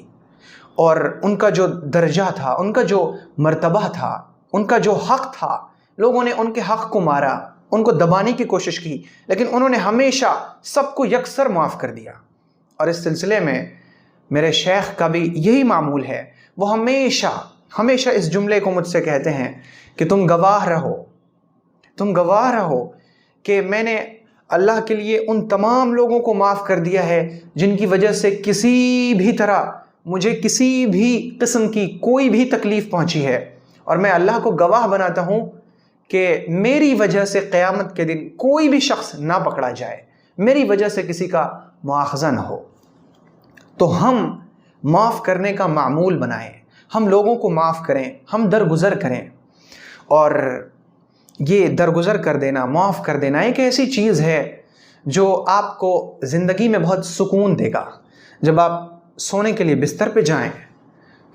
اور ان کا جو درجہ تھا، ان کا جو مرتبہ تھا، ان کا جو حق تھا، لوگوں نے ان کے حق کو مارا، ان کو دبانے کی کوشش کی، لیکن انہوں نے ہمیشہ سب کو یکسر معاف کر دیا۔ اور اس سلسلے میں میرے شیخ کا بھی یہی معمول ہے، وہ ہمیشہ اس جملے کو مجھ سے کہتے ہیں کہ تم گواہ رہو کہ میں نے اللہ کے لیے ان تمام لوگوں کو معاف کر دیا ہے جن کی وجہ سے کسی بھی طرح مجھے کسی بھی قسم کی کوئی بھی تکلیف پہنچی ہے، اور میں اللہ کو گواہ بناتا ہوں کہ میری وجہ سے قیامت کے دن کوئی بھی شخص نہ پکڑا جائے، میری وجہ سے کسی کا مواخذہ نہ ہو۔ تو ہم معاف کرنے کا معمول بنائیں، ہم لوگوں کو معاف کریں، ہم درگزر کریں۔ اور یہ درگزر کر دینا، معاف کر دینا ایک ایسی چیز ہے جو آپ کو زندگی میں بہت سکون دے گا۔ جب آپ سونے کے لیے بستر پہ جائیں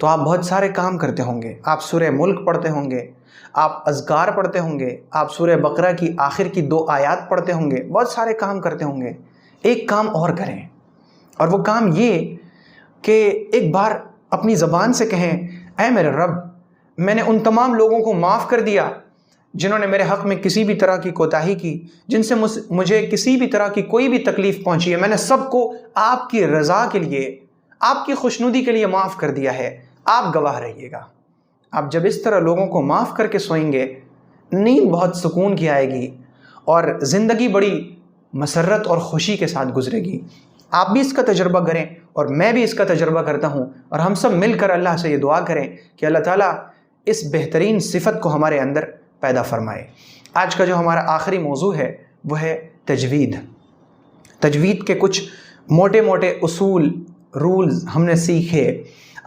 تو آپ بہت سارے کام کرتے ہوں گے، آپ سورہ ملک پڑھتے ہوں گے، آپ اذکار پڑھتے ہوں گے، آپ سورہ بقرہ کی آخر کی 2 آیات پڑھتے ہوں گے، بہت سارے کام کرتے ہوں گے۔ ایک کام اور کریں، اور وہ کام یہ کہ ایک بار اپنی زبان سے کہیں، اے میرے رب، میں نے ان تمام لوگوں کو معاف کر دیا جنہوں نے میرے حق میں کسی بھی طرح کی کوتاہی کی، جن سے مجھے کسی بھی طرح کی کوئی بھی تکلیف پہنچی ہے، میں نے سب کو آپ کی رضا کے لیے، آپ کی خوشنودی کے لیے معاف کر دیا ہے۔ آپ گواہ رہیے گا۔ آپ جب اس طرح لوگوں کو معاف کر کے سوئیں گے، نیند بہت سکون کی آئے گی اور زندگی بڑی مسرت اور خوشی کے ساتھ گزرے گی۔ آپ بھی اس کا تجربہ کریں اور میں بھی اس کا تجربہ کرتا ہوں، اور ہم سب مل کر اللہ سے یہ دعا کریں کہ اللہ تعالیٰ اس بہترین صفت کو ہمارے اندر پیدا فرمائے۔ آج کا جو ہمارا آخری موضوع ہے وہ ہے تجوید۔ تجوید کے کچھ موٹے موٹے اصول، رولز ہم نے سیکھے۔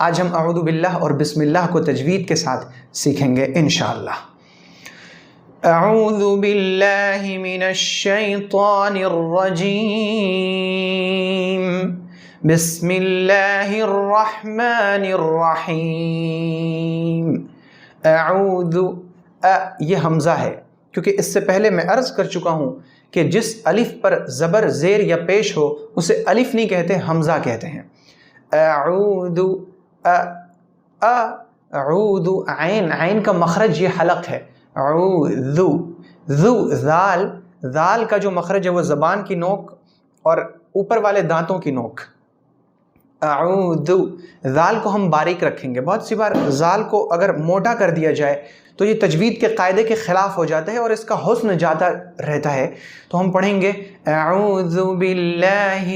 آج ہم اعوذ باللہ اور بسم اللہ کو تجوید کے ساتھ سیکھیں گے انشاءاللہ۔ اعوذ باللہ من الشیطان الرجیم، بسم اللہ الرحمن الرحیم۔ اعوذ، یہ حمزہ ہے، کیونکہ اس سے پہلے میں عرض کر چکا ہوں کہ جس الف پر زبر زیر یا پیش ہو اسے الف نہیں کہتے، حمزہ کہتے ہیں۔ اعوذ، اعوذ، عین کا مخرج یہ حلق ہے، اعوذ، ذو، ذال کا جو مخرج ہے وہ زبان کی نوک اور اوپر والے دانتوں کی نوک۔ اعوذ، ذال کو ہم باریک رکھیں گے۔ بہت سی بار ذال کو اگر موٹا کر دیا جائے تو یہ تجوید کے قاعدے کے خلاف ہو جاتا ہے اور اس کا حسن جاتا رہتا ہے۔ تو ہم پڑھیں گے اعوذ باللہ،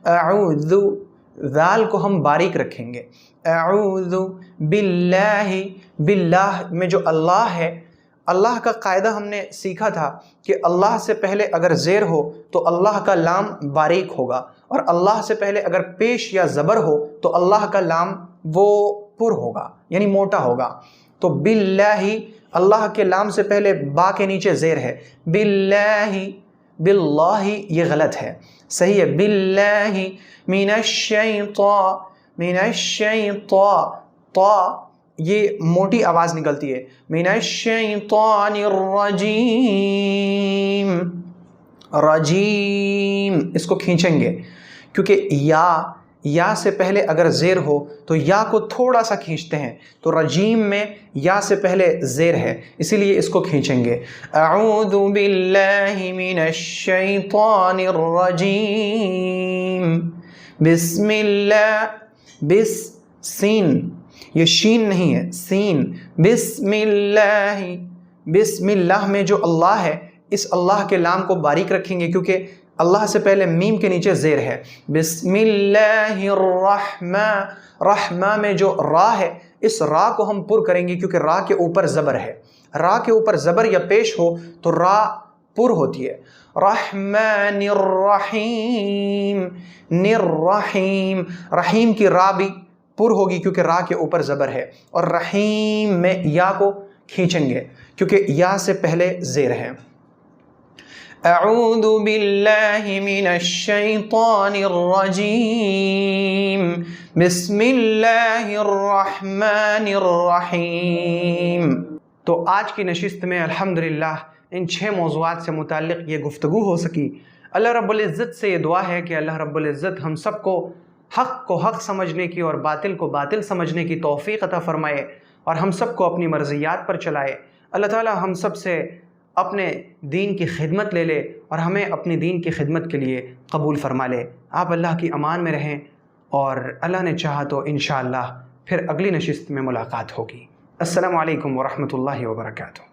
اعوذ، ذال کو ہم باریک رکھیں گے۔ اعوذ باللہ، باللہ میں جو اللہ ہے، اللہ کا قاعدہ ہم نے سیکھا تھا کہ اللہ سے پہلے اگر زیر ہو تو اللہ کا لام باریک ہوگا، اور اللہ سے پہلے اگر پیش یا زبر ہو تو اللہ کا لام وہ پر ہوگا، یعنی موٹا ہوگا۔ تو باللہ، اللہ کے لام سے پہلے با کے نیچے زیر ہے۔ باللہ، باللہ یہ غلط ہے، صحیح ہے باللہ من الشیطان، من الشیطان، طا یہ موٹی آواز نکلتی ہے، من الشیطان الرجیم، رجیم اس کو کھینچیں گے، کیونکہ یا سے پہلے اگر زیر ہو تو یا کو تھوڑا سا کھینچتے ہیں، تو رجیم میں یا سے پہلے زیر ہے، اسی لیے اس کو کھینچیں گے۔ اعوذ باللہ من الشیطان الرجیم، بسم اللہ، سین یہ شین نہیں ہے، سین، بسم اللہ، بسم اللہ میں جو اللہ ہے اس اللہ کے لام کو باریک رکھیں گے کیونکہ اللہ سے پہلے میم کے نیچے زیر ہے۔ بسم اللہ الرحمن، رحمہ میں جو را ہے اس را کو ہم پر کریں گے کیونکہ را کے اوپر زبر ہے، را کے اوپر زبر یا پیش ہو تو را پر ہوتی ہے۔ رحمن الرحیم، نررحیم، رحیم کی را بھی پر ہوگی کیونکہ را کے اوپر زبر ہے، اور رحیم میں یا کو کھینچیں گے کیونکہ یا سے پہلے زیر ہے۔ اعوذ باللہ من الشیطان الرجیم، بسم اللہ الرحمن الرحیم۔ تو آج کی نشست میں الحمدللہ ان 6 موضوعات سے متعلق یہ گفتگو ہو سکی۔ اللہ رب العزت سے یہ دعا ہے کہ اللہ رب العزت ہم سب کو حق سمجھنے کی اور باطل کو باطل سمجھنے کی توفیق عطا فرمائے اور ہم سب کو اپنی مرضیات پر چلائے۔ اللہ تعالی ہم سب سے اپنے دین کی خدمت لے لے اور ہمیں اپنی دین کی خدمت کے لیے قبول فرما لے۔ آپ اللہ کی امان میں رہیں، اور اللہ نے چاہا تو انشاءاللہ پھر اگلی نشست میں ملاقات ہوگی۔ السلام علیکم ورحمۃ اللہ وبرکاتہ۔